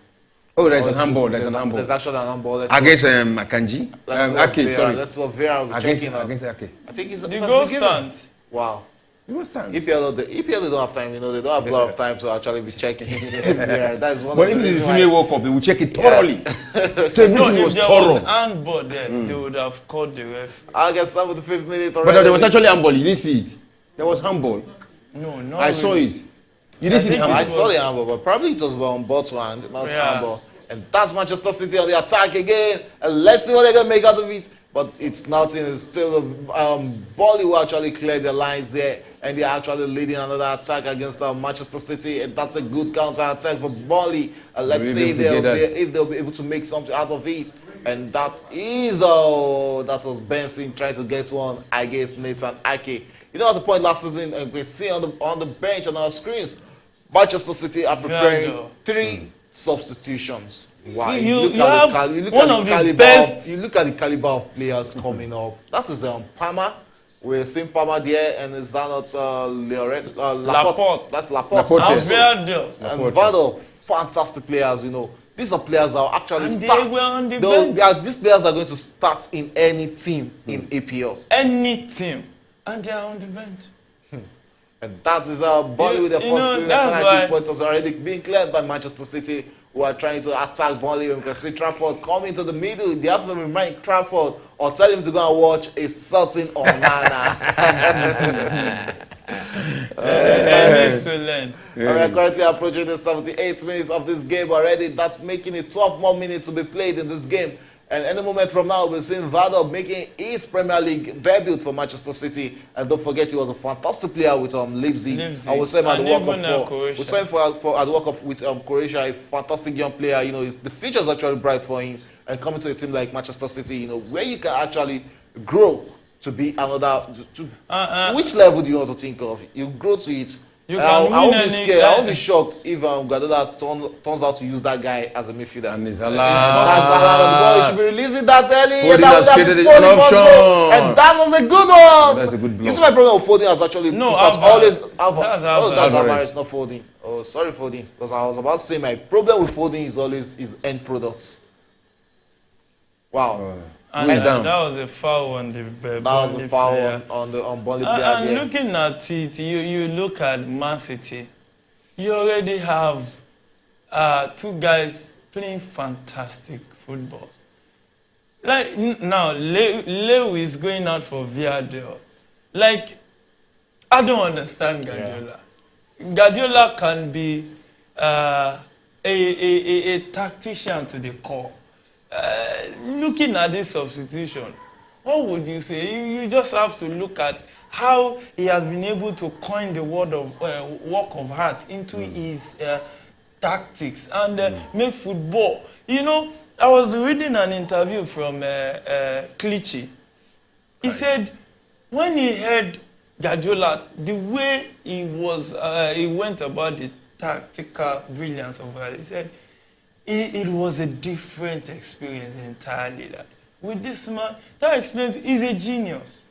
Oh, there's an handball. There's an handball. There's actually an handball. Against Akanji. Ake, sorry. Let's see what VAR will check in. Against Ake. I think it's the goal stand. Wow. The goal stand. EPL don't have time, they don't have a lot of time to actually be checking. That's one but of if the it's a reasons why. female World Cup, they will check it thoroughly. So everything was If there thorough. was handball there, they would have called the ref. I guess 75th minute already. But there was actually handball. You didn't see it. There was handball. No, I saw it. You didn't see the handball. I saw the handball, but probably it was on both hand, not handball. And that's Manchester City on the attack again. And let's see what they're going to make out of it. But it's nothing. It's still Burnley who actually cleared the lines there. And they're actually leading another attack against Manchester City. And that's a good counter-attack for Burnley. Let's see if they'll be able to make something out of it. And that was Benson trying to get one against Nathan Ake. You know, at the point last season, and we can see on the bench on our screens, Manchester City are preparing 3 substitutions. Wow! You look at the caliber of players coming up. That is Palmer. We're seeing Palmer there, and is that not Laporte? That's Laporte. And Vado, fantastic players. These are players that will actually start. These players are going to start in any team in APL. Any team, and they are on the bench. And that is Burnley with the first penalty point was already being cleared by Manchester City, who are trying to attack Burnley. We can see Trafford come into the middle. They have to remind Trafford or tell him to go and watch a certain Onana. Needs to learn. We are currently approaching the 78th minutes of this game already. That's making it 12 more minutes to be played in this game. And any moment from now, we'll see Vado making his Premier League debut for Manchester City. And don't forget, he was a fantastic player with Leipzig. And we saw him at the World Cup. We saw him at the World Cup with Croatia, a fantastic young player. The future is actually bright for him. And coming to a team like Manchester City, where you can actually grow to be another. Which level do you want to think of? You grow to it. I won't be scared. I won't be shocked if Guardiola turns out to use that guy as a midfielder. And that's allowed. You should be releasing that early. And that was a good one. That's a good block. You see, my problem with Foden has actually that's Alvarez, not Foden. Oh, sorry, Foden. Because I was about to say my problem with Foden is always his end products. Wow. That was a foul on the Burnley player. on Burnley player. And looking at it, you look at Man City, you already have 2 guys playing fantastic football. Like now, Leo is going out for Villarreal. Like, I don't understand Guardiola. Guardiola can be a tactician to the core. Looking at this substitution, what would you say? You just have to look at how he has been able to coin the word of work of art into his tactics and make football. I was reading an interview from Clichy. He said when he heard Guardiola, the way he went about the tactical brilliance of it, he said it was a different experience entirely. With this man, that explains he's a genius.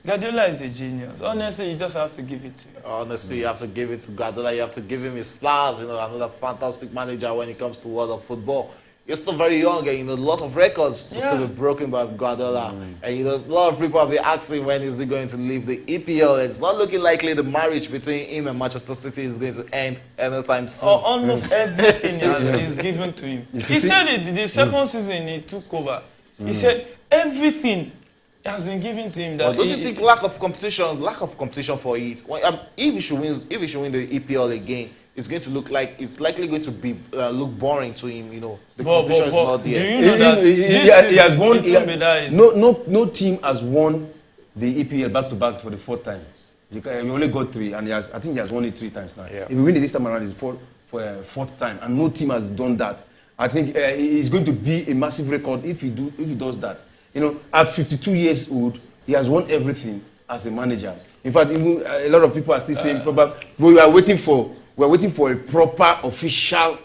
Guardiola is a genius. Honestly, you just have to give it to him. Honestly, you have to give it to Guardiola. You have to give him his flowers. Another fantastic manager when it comes to world of football. You're still very young, and a lot of records just to be broken by Guardiola. And a lot of people have been asking when is he going to leave the EPL. It's not looking likely the marriage between him and Manchester City is going to end anytime soon. Almost everything is given to him. He said it the second season he took over. He said everything has been given to him. That don't you think lack of competition for it? If he should win the EPL again, it's going to look like it's likely going to be look boring to him. The competition is not there. Do you know that he has won? No team has won the EPL back to back for the 4th time. You only got 3, and I think he has won it 3 times now. Yeah. If we win it this time around, it's for a 4th time, and no team has done that. I think it's going to be a massive record if he does that. At 52 years old, he has won everything, as a manager. In fact, even a lot of people are still saying probably we are waiting for a proper official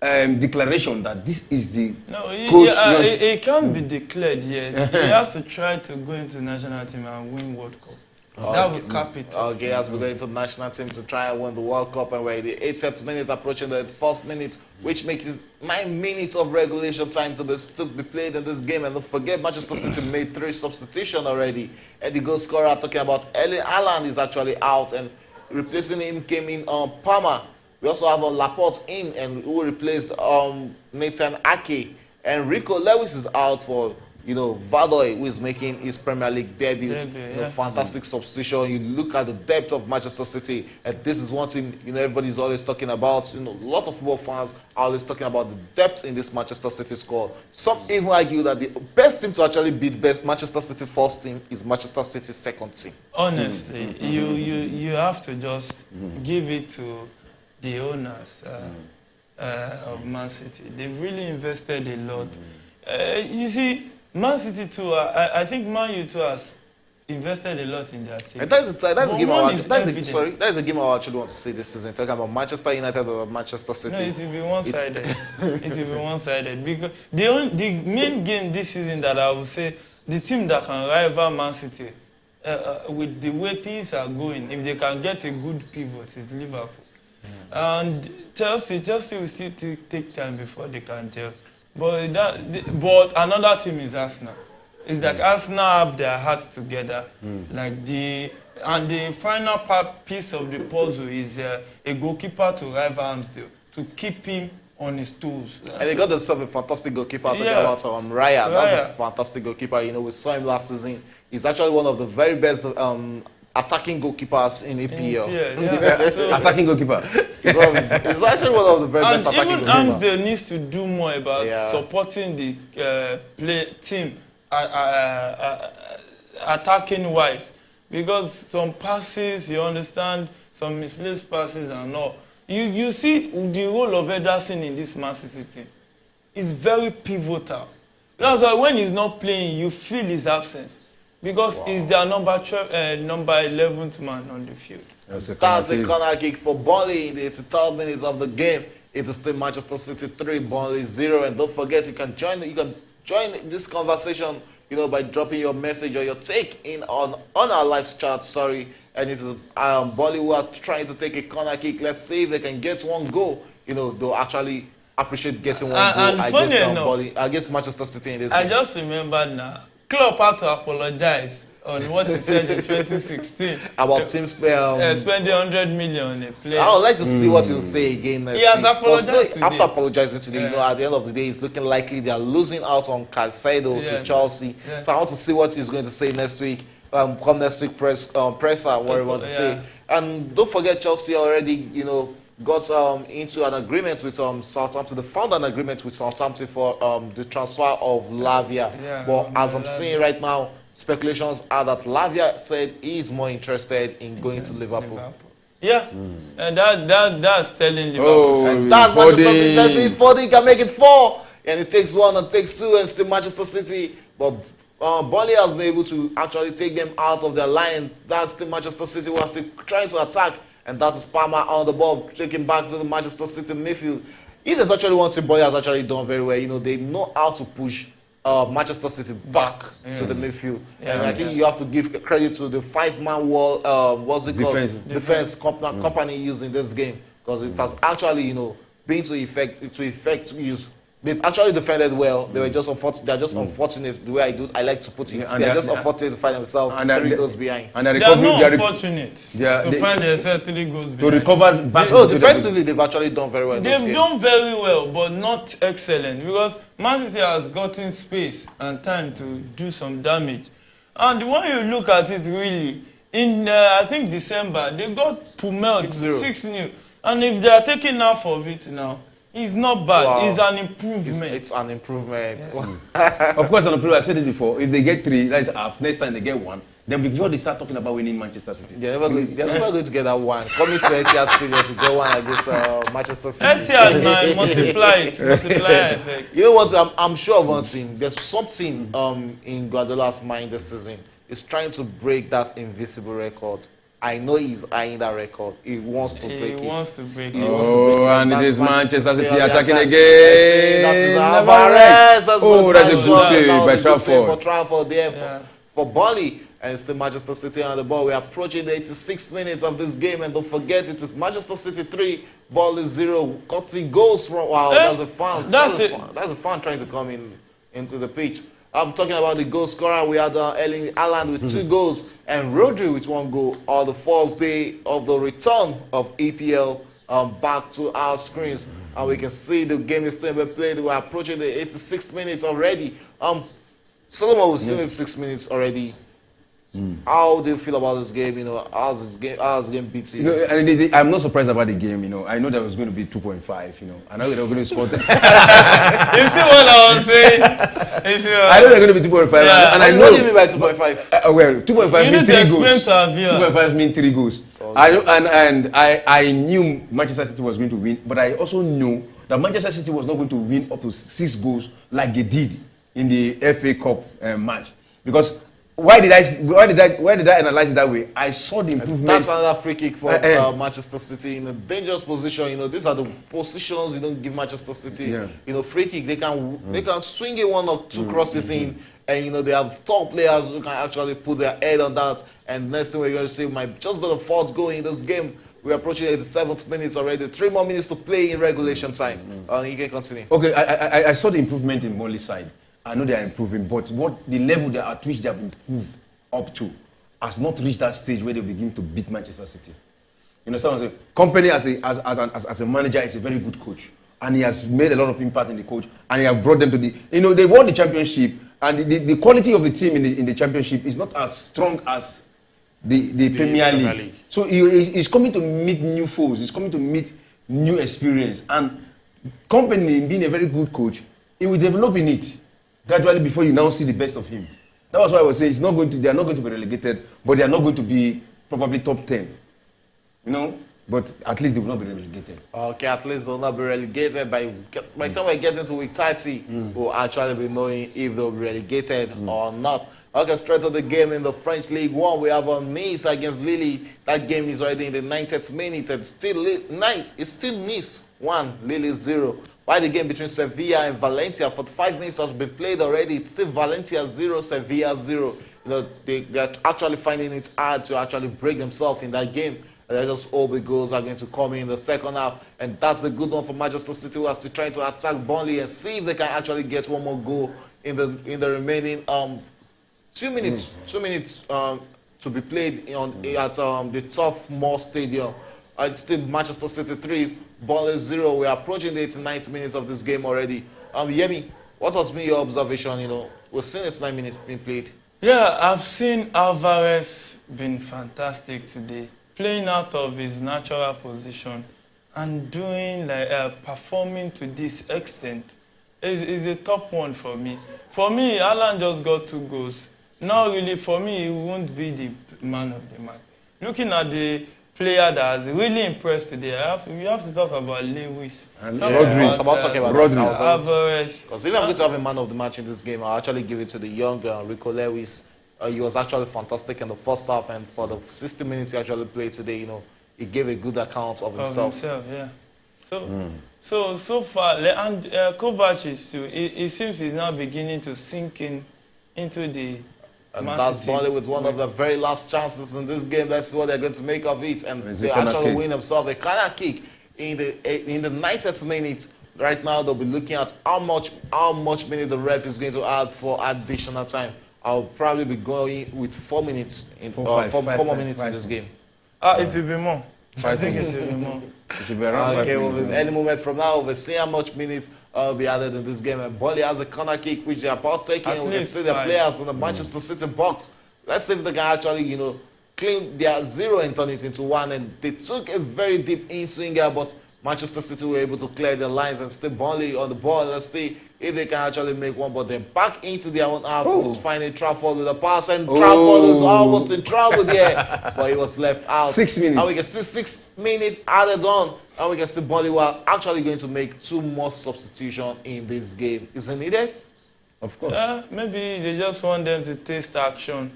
declaration that this is the coach. It can't be declared yet. He has to try to go into national team and win World Cup. That would cap it. Okay, he has to go into the national team to try and win the World Cup, and we're in the 80th minute, approaching the first minute, which makes it 9 minutes of regulation time to be played in this game. And don't forget, Manchester City made 3 substitutions already. And the goal scorer, talking about Erling Haaland, is actually out, and replacing him came in Palmer. We also have Laporte in, and who replaced Nathan Ake. And Rico Lewis is out for Vadoy, who is making his Premier League debut. Fantastic substitution. You look at the depth of Manchester City, and this is one thing everybody's always talking about. A lot of football fans are always talking about the depth in this Manchester City squad. Some even argue that the best team to actually beat Manchester City first team is Manchester City's second team. Honestly, you have to just give it to the owners of Man City. They've really invested a lot. You see, Man City too, I think Man U too has invested a lot in their team. And that's the game I actually want to see this season. Talking about Manchester United or Manchester City. No, it will be one-sided. It will be one-sided. Because the main game this season that I would say, the team that can rival Man City, with the way things are going, if they can get a good pivot, is Liverpool. And Chelsea will still take time before they can gel. But another team is Arsenal. It's like Arsenal have their hearts together. Like the final piece of the puzzle is a goalkeeper to rival Ramsdale to keep him on his toes. And they got themselves a fantastic goalkeeper. Talking about Raya. That's a fantastic goalkeeper. We saw him last season. He's actually one of the very best attacking goalkeepers in EPL. Attacking goalkeeper. He's actually one of the very best attacking goalkeepers. Even Ramsdale needs to do more about supporting the team attacking wise, because some passes, you understand, some misplaced passes and all. You see the role of Ederson in this Man City team is very pivotal. That's why when he's not playing, you feel his absence. Because he's their number 11th man on the field. That's a corner kick for Burnley in the 83rd minute of the game. It is still Manchester City 3, Burnley 0. And don't forget, you can join this conversation, by dropping your message or your take in on our live chat. And it is Burnley who are trying to take a corner kick. Let's see if they can get one goal. They'll actually appreciate getting one goal against Manchester City in this game. I just remember now. Klopp had to apologize on what he said in 2016 about teams spending 100 million on a player. I would like to see what he'll say again next week. He has apologized today. After apologizing today, at the end of the day, it's looking likely they are losing out on Caicedo to Chelsea. So I want to see what he's going to say next week. Come next week presser, what he wants to say. And don't forget, Chelsea already, got into an agreement with Southampton. They found an agreement with Southampton for the transfer of Lavia. But as I'm seeing right now, speculations are that Lavia said he is more interested in going to Liverpool. And that's telling Liverpool. And that's Manchester City. That's it. 40 can make it 4, and it takes 1 and takes 2, and still Manchester City. But Burnley has been able to actually take them out of their line. That's still Manchester City who are still trying to attack. And that is Palmer on the ball, taking back to the Manchester City midfield. If there's actually one thing Burnley has actually done very well, they know how to push Manchester City back to the midfield. And I think you have to give credit to the 5-man wall, what's it called? Defense company used in this game. Because it has actually, been to effect use. They've actually defended well. They were just unfortunate. They're just unfortunate the way I like to put it. They're just unfortunate to find themselves 3 goals behind. And they are not unfortunate to find themselves 3 goals behind. To recover back. Defensively, they've actually done very well. They've done very well, but not excellent, because Man City has gotten space and time to do some damage. And when you look at it, really, in I think December, they got pummeled 6-0. And if they are taking half of it now, it's not bad. Wow. It's an improvement. It's an improvement. Of course, an improvement. I said it before. If they get 3, that's half. Next time they get 1. Then before they start talking about winning Manchester City. They're never going to get that 1. Coming to Etihad Stadium to get 1 against Manchester City. Etihad might multiply effect. You know what? I'm sure of one thing. There's something in Guardiola's mind this season. is trying to break that invisible record. I know he's eyeing that record. He wants to break it. He wants to break it. Oh, and it is Manchester City attacking That again. is Alvarez. That's a good save by Trafford. For Trafford there for Burnley. And it's still Manchester City on the ball. We're approaching the 86th minute of this game. And don't forget, it is Manchester City 3, Burnley 0. Courtesy goals from, wow, that's a fan. That's a fan trying to come into the pitch. I'm talking about the goal scorer. We had Erling Haaland with 2 goals and Rodri with 1 goal on the first day of the return of EPL back to our screens. And we can see the game is still being played. We're approaching the 86th minute already. Solomon was in 6 minutes already. How do you feel about this game? You know, how's this game beat you? I'm not surprised about the game. You know, I know that it was going to be 2.5. You know, I know they were going to score. You see what I was saying? I know they're going to be 2.5, and I know. What do you mean by 2.5? Well, 2.5 means 3 goals. 2.5 means 3 goals. I know, and I knew Manchester City was going to win, but I also knew that Manchester City was not going to win up to 6 goals like they did in the FA Cup match, because. Why did I analyze it that way? I saw the improvement. That's another free kick for Manchester City in a dangerous position. You know, these are the positions you don't give Manchester City. Yeah. You know, free kick, they can swing it 1 or 2 crosses in, and you know they have top players who can actually put their head on that. And next thing we're going to see might just be the 4th goal in this game. We're approaching the 87th minutes already. 3 more minutes to play in regulation time. You can continue. Okay, I saw the improvement in Burnley's side. I know they are improving, but what the level at which they have improved up to has not reached that stage where they begin to beat Manchester City. You understand what I'm saying? Company as a manager is a very good coach, and he has made a lot of impact in the coach, and he has brought them to the. You know, they won the championship, and the quality of the team in the championship is not as strong as the Premier League. So he's coming to meet new foes. He's coming to meet new experience, and Company being a very good coach, he will develop in it. Gradually, before you now see the best of him. That was why I was saying they are not going to be relegated, but they are not going to be probably top 10. You know, but at least they will not be relegated. Okay, at least they will not be relegated. By the time we get into week 30, we'll actually be knowing if they'll be relegated or not. Okay, straight to the game in the French League 1. We have Nice against Lille. That game is already in the 90th minute. It's still Nice. It's still Nice 1, Lille 0. Why the game between Sevilla and Valencia? 45 minutes has been played already. It's still Valencia 0, Sevilla 0. You know, they're actually finding it hard to actually break themselves in that game. And they just hope the goals are going to come in the second half. And that's a good one for Manchester City, who has to try to attack Burnley and see if they can actually get 1 more goal in the remaining 2 minutes. 2 minutes to be played at the Tough Moor Stadium. It's still Manchester City 3, Burnley 0. We're approaching the 89th minute of this game already. Yemi, what has been your observation? You know, we've seen 89 minutes being played. Yeah, I've seen Alvarez been fantastic today, playing out of his natural position and doing performing to this extent is a top one for me. For me, Alan just got 2 goals. Not really, for me, he won't be the man of the match. Looking at the player that has really impressed today, we have to talk about Lewis. And Rodri. Alvarez. Because if I'm going to have a man of the match in this game, I'll actually give it to the young Rico Lewis. He was actually fantastic in the first half, and for the 60 minutes he actually played today, you know, he gave a good account of himself. Yeah. So far, and Kovac is too. It seems he's now beginning to sink into the. And that's Burnley with one of the very last chances in this game. That's what they're going to make of it, and they actually win themselves a corner kick in the 90th minute. Right now, they'll be looking at how much minute the ref is going to add for additional time. I'll probably be going with 4 minutes in 4 more minutes in this game. It will be more. I think it should be more. It should be around 5 minutes. Any moment from now, we'll see how much minutes will be added in this game. And Burnley has a corner kick which they are about taking. We can see the players in the Manchester City box. Let's see if they can actually, you know, clean their 0 and turn it into 1. And they took a very deep in-swinger, but Manchester City were able to clear the lines and still Burnley on the ball. Let's see if they can actually make one, but then back into their own half. Was finding Trafford with a pass, and Trafford was almost in trouble there, but he was left out. 6 minutes. And we can see 6 minutes added on, and we can see Burnley were actually going to make 2 more substitutions in this game. Is it needed? Of course. Maybe they just want them to taste action,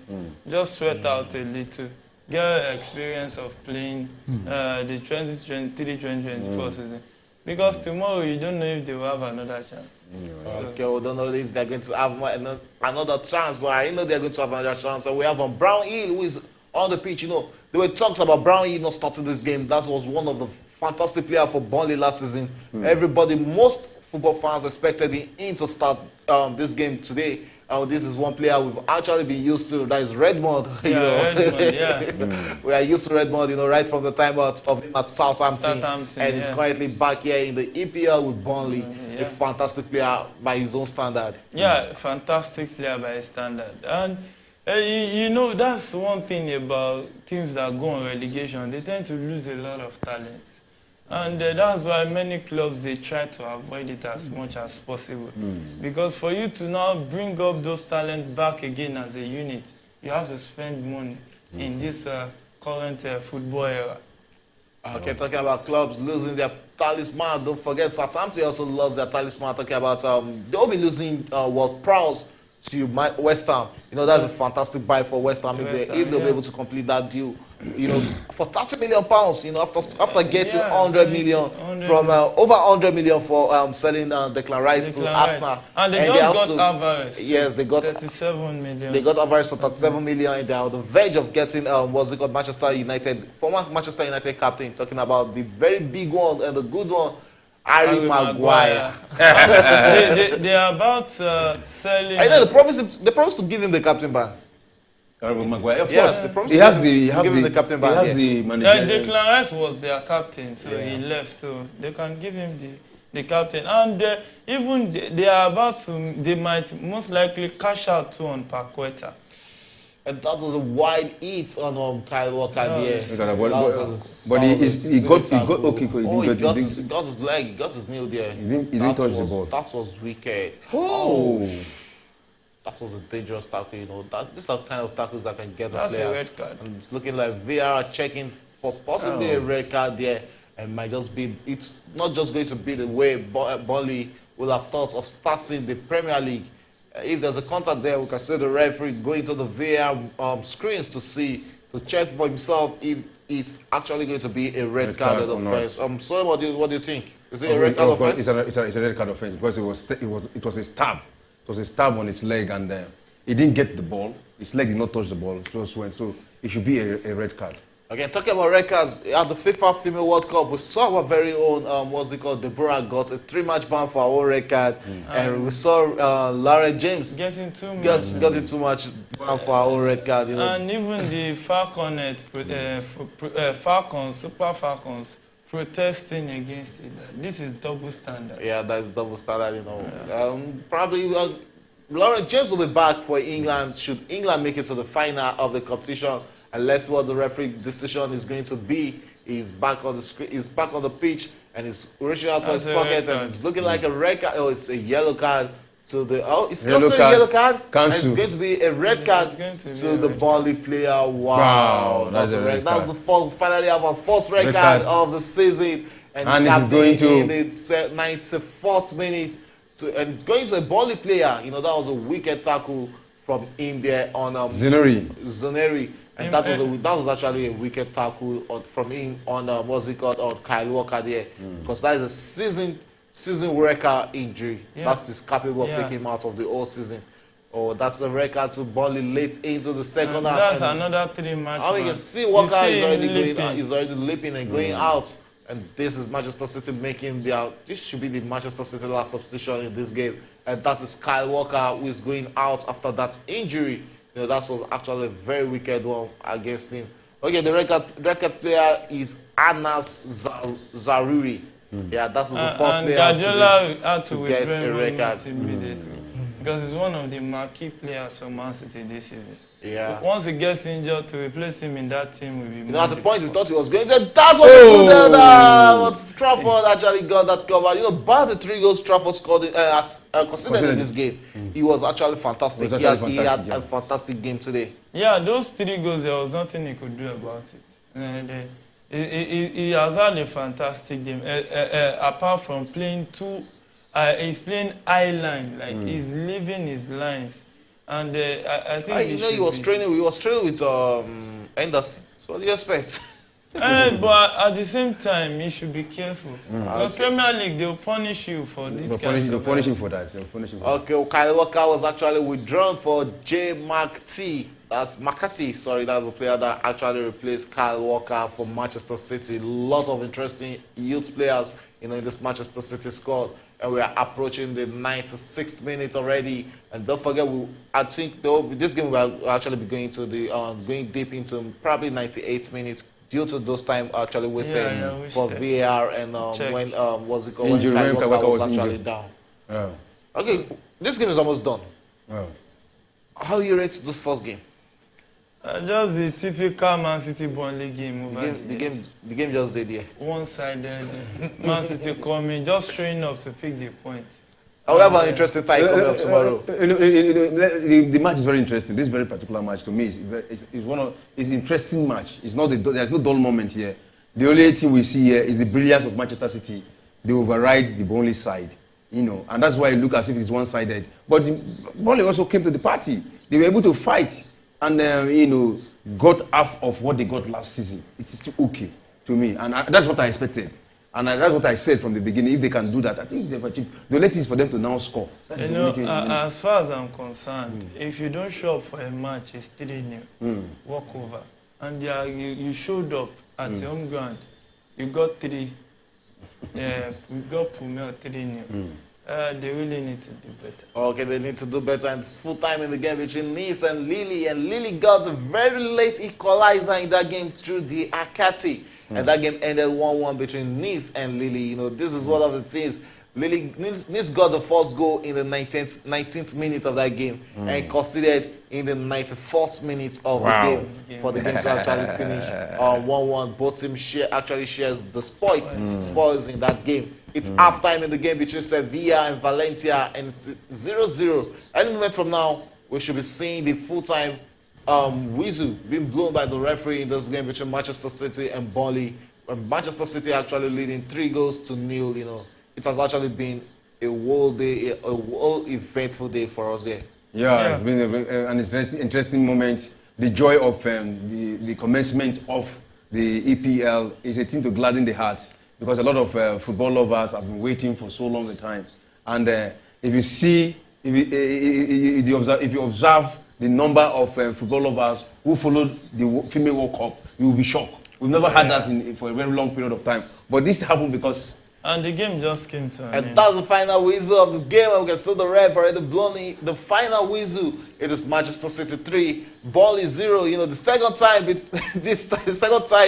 just sweat out a little, get experience of playing the 2023-2024 season. Because tomorrow you don't know if they will have another chance. Okay, we don't know if they're going to have another chance, but I know they're going to have another chance. And we have Brown Hill, who is on the pitch. You know, there were talks about Brown Hill not starting this game. That was one of the fantastic players for Burnley last season. Everybody, most football fans expected him to start this game today. This is one player we've actually been used to. That is Redmond. Redmond, We are used to Redmond, right from the time of him at Southampton. And he's currently back here in the EPL with Burnley. A fantastic player by his own standard. Yeah, fantastic player by his standard. And you know, that's one thing about teams that go on relegation. They tend to lose a lot of talent. And that's why many clubs, they try to avoid it as much as possible. Because for you to now bring up those talents back again as a unit, you have to spend money in this current football era. Okay, talking about clubs losing their talisman, don't forget Southampton also lost their talisman. Talking about, they'll be losing Ward-Prowse to West Ham. You know, that's a fantastic buy for West Ham if they'll be able to complete that deal. You know, for £30 million, you know, after getting 100 million from over 100 million for selling Declan Rice to Arsenal. And they just got Alvarez. Yes, they got 37 million. They got Alvarez for 37 million, and they are on the verge of getting Manchester United, former Manchester United captain, talking about the very big one and the good one, Harry Maguire. They are about selling. I know they promised to give him the captain ban. Harry Maguire, of Yes, course. He has the captain ban. He has the manager. Declan Rice was their captain, so he left. So they can give him the captain, and even they are about to. They might most likely cash out too on Paqueta. And that was a wide hit on Kyle Walker there. But he got his leg, he got his nail there. He didn't touch the ball. That was wicked. Oh. That was a dangerous tackle, you know. These are kind of tackles that can get a That's player. a red card. And it's looking like VAR checking for possibly a red card there. And might just be, it's not just going to be the way Burnley would have thought of starting the Premier League. If there's a contact there, we can see the referee going to the VAR screens to check for himself if it's actually going to be a red card offense. So what do you think? Is it a red card offense? It's a red card offense because it was a stab. It was a stab on his leg, and he didn't get the ball. His leg did not touch the ball. It just went. So it should be a red card. Again, talking about red cards, at the FIFA Female World Cup, we saw our very own, Deborah got a 3-match ban for our own red card. And we saw Lauren James getting too much ban for our own red card. You know. And even the Super Falcons, protesting against it. This is double standard. Yeah, that's double standard, you know. Probably Lauren James will be back for England should England make it to the final of the competition. And let's see what the referee decision is going to be. He's back on the screen. He's back on the pitch, and he's reaching out for his pocket, and it's looking like a red card. Oh, it's a yellow card to the. Oh, it's also a yellow card. And it's going to be a red card to the Burnley player. Wow, that's a red card. That's the fourth. Finally, our first red card of the season, and it's going to in the 94th minute. And it's going to a Burnley player. You know, that was a wicked tackle from him there on Zoneri. And that was actually a wicked tackle from him on on Kyle Walker there, because that is a season record injury. That is capable of taking him out of the whole season. Oh, that's a record to Burnley late into the second half. That's another 3 matches. And we can see Walker is already leaping and going out. And this is Manchester City making this should be the Manchester City last substitution in this game. And that is Kyle Walker, who is going out after that injury. You know, that was actually a very wicked one against him. Okay, the record player is Anas Zaruri. Yeah, that's the first player to get a record immediately. Because he's one of the marquee players for Man City this season. Yeah. Once he gets injured, to replace him in that team will be. You know, at the point we thought he was going there, that was good. But Trafford actually got that cover. You know, by the 3 goals Trafford scored considered in this game, he was actually fantastic. He had a fantastic game today. Yeah, those 3 goals, there was nothing he could do about it. He has had a fantastic game. Apart from playing 2 He's playing high line, like he's leaving his lines. And I think You know, he was training with Anderson. So what do you expect? But at the same time, he should be careful. Because Premier League, they'll punish you for this kind of... They'll punish him for that. They'll punish him for Okay, well, Kyle Walker was actually withdrawn for J. McT. That's McCarthy, sorry, that's the player that actually replaced Kyle Walker for Manchester City. Lot of interesting youth players, in this Manchester City squad. And we are approaching the 96th minute already. And don't forget, I think this game will actually be going to the going deep into probably 98 minutes due to those time actually wasted for VAR and when what's it called? Injury, when Kyle Walker was actually injured. down. Yeah. Okay, this game is almost done. Yeah. How you rate this first game? Just the typical Man City Burnley game. The game just did here. One-sided. Man City coming, just showing up to pick the point. I will have an interesting tie coming up tomorrow. The match is very interesting. This very particular match to me is an interesting match. It's not there's no dull moment here. The only thing we see here is the brilliance of Manchester City. They override the Burnley side, and that's why it looks as if it's one-sided. But Burnley also came to the party. They were able to fight and got half of what they got last season. It is still okay to me, and that's what I expected. And that's what I said from the beginning. If they can do that, I think they've achieved. The only thing is for them to now score. As far as I'm concerned, if you don't show up for a match, it's 3-0, walk over. And you showed up at your home ground, you got 3. We got Pumel 3-0. They really need to do better. Okay, they need to do better. And it's full time in the game between Nice and Lille. And Lille got a very late equalizer in that game through the Akati. And that game ended 1-1 between Nice and Lille. This is one of the things. Nice got the first goal in the 19th minute of that game and conceded in the 94th minute of the game for the game to actually finish 1-1. Both teams actually shares the spoils in that game. It's half-time in the game between Sevilla and Valencia, and it's 0-0. Any moment from now, we should be seeing the full-time whistle being blown by the referee in this game between Manchester City and Burnley. Manchester City actually leading 3-0. It has actually been a whole eventful day for us here. Yeah, it's been an interesting moment. The joy of the commencement of the EPL is a thing to gladden the heart, because a lot of football lovers have been waiting for so long a time. And if you observe the number of football lovers who followed the Female World Cup, you will be shocked. We've never had that for a very long period of time. But this happened because... And the game just came to an end. And that's the final whistle of the game. And we can see the ref already blown the final whistle. It is Manchester City 3, Burnley 0. The second tie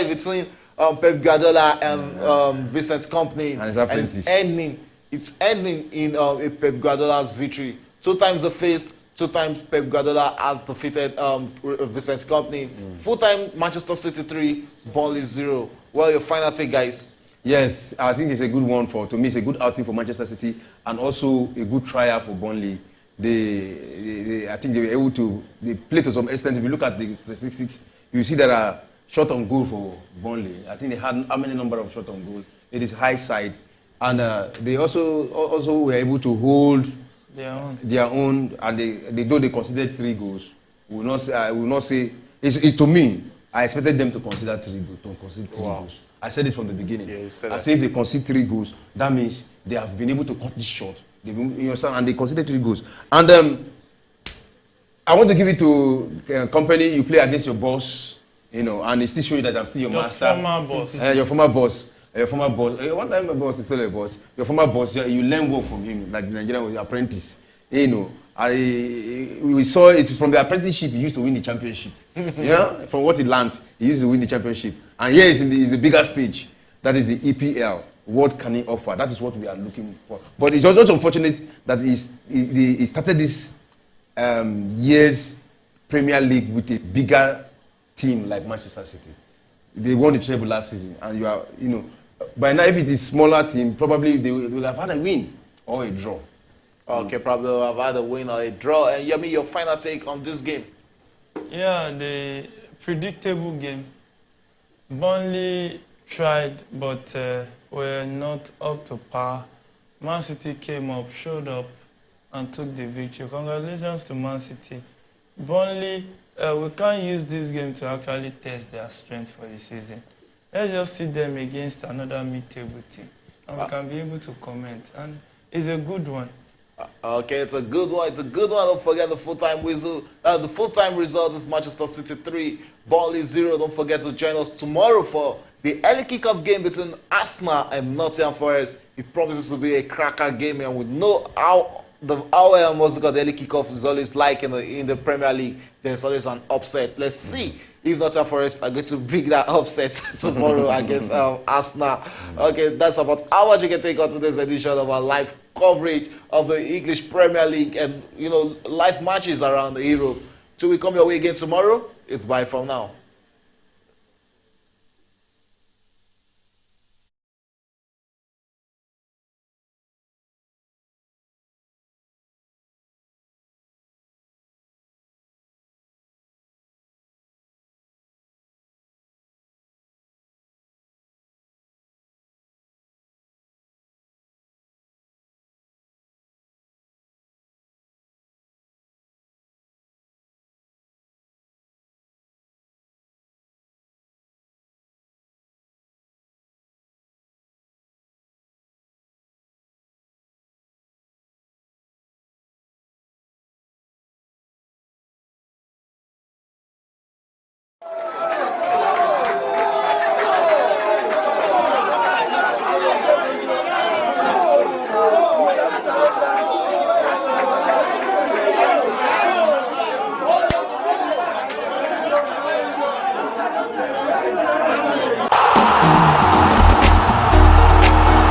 between Pep Guardiola and Vincent Kompany. And it's ending in Pep Guardiola's victory. 2 times the faced, 2 times Pep Guardiola has defeated Vincent Kompany. Full-time Manchester City 3, Burnley 0. Well, your final take, guys. Yes, I think it's a good one to me, it's a good outing for Manchester City and also a good trial for Burnley. I think they were able to play to some extent. If you look at the statistics, you see there are shot on goal for Burnley. I think they had how many number of shot on goal? It is high side. And they also were able to hold their own, and though they considered 3 goals, I will not say, it's to me, I expected them to consider 3 goals. I said it from the beginning. I said if they concede 3 goals, that means they have been able to cut this short. And they conceded 3 goals. And I want to give it to company. You play against your boss, and it still show you that I'm still your master. Former boss. Your former boss. Your former boss. One time my boss is still a boss. Your former boss, you learn work from him, like the Nigerian apprentice. We saw it from the apprenticeship. He used to win the championship. From what he learned, he used to win the championship. And here is the bigger stage. That is the EPL. What can he offer? That is what we are looking for. But it's also unfortunate that he started this year's Premier League with a bigger team like Manchester City. They won the treble last season, and by now if it is smaller team, probably they will have had a win or a draw. Okay, probably they'll have had a win or a draw. And Yemi, your final take on this game? Yeah, the predictable game. Burnley tried, but were not up to par Man City came up, showed up, and took the victory. Congratulations to Man City. Burnley, we can't use this game to actually test their strength for the season. Let's just see them against another mid-table team, and we can be able to comment. And it's a good one. Okay, it's a good one. It's a good one. Don't forget the full-time whistle. The full-time result is Manchester City 3, Burnley 0. Don't forget to join us tomorrow for the early kickoff game between Arsenal and Nottingham Forest. It promises to be a cracker game, and we know how the early kickoff is always like in the Premier League. There's always an upset. Let's see if Nottingham Forest are going to bring that upset tomorrow against Arsenal. Okay, that's about how much you can take on today's edition of our live coverage of the English Premier League and live matches around Europe. Till we come your way again tomorrow, it's bye from now.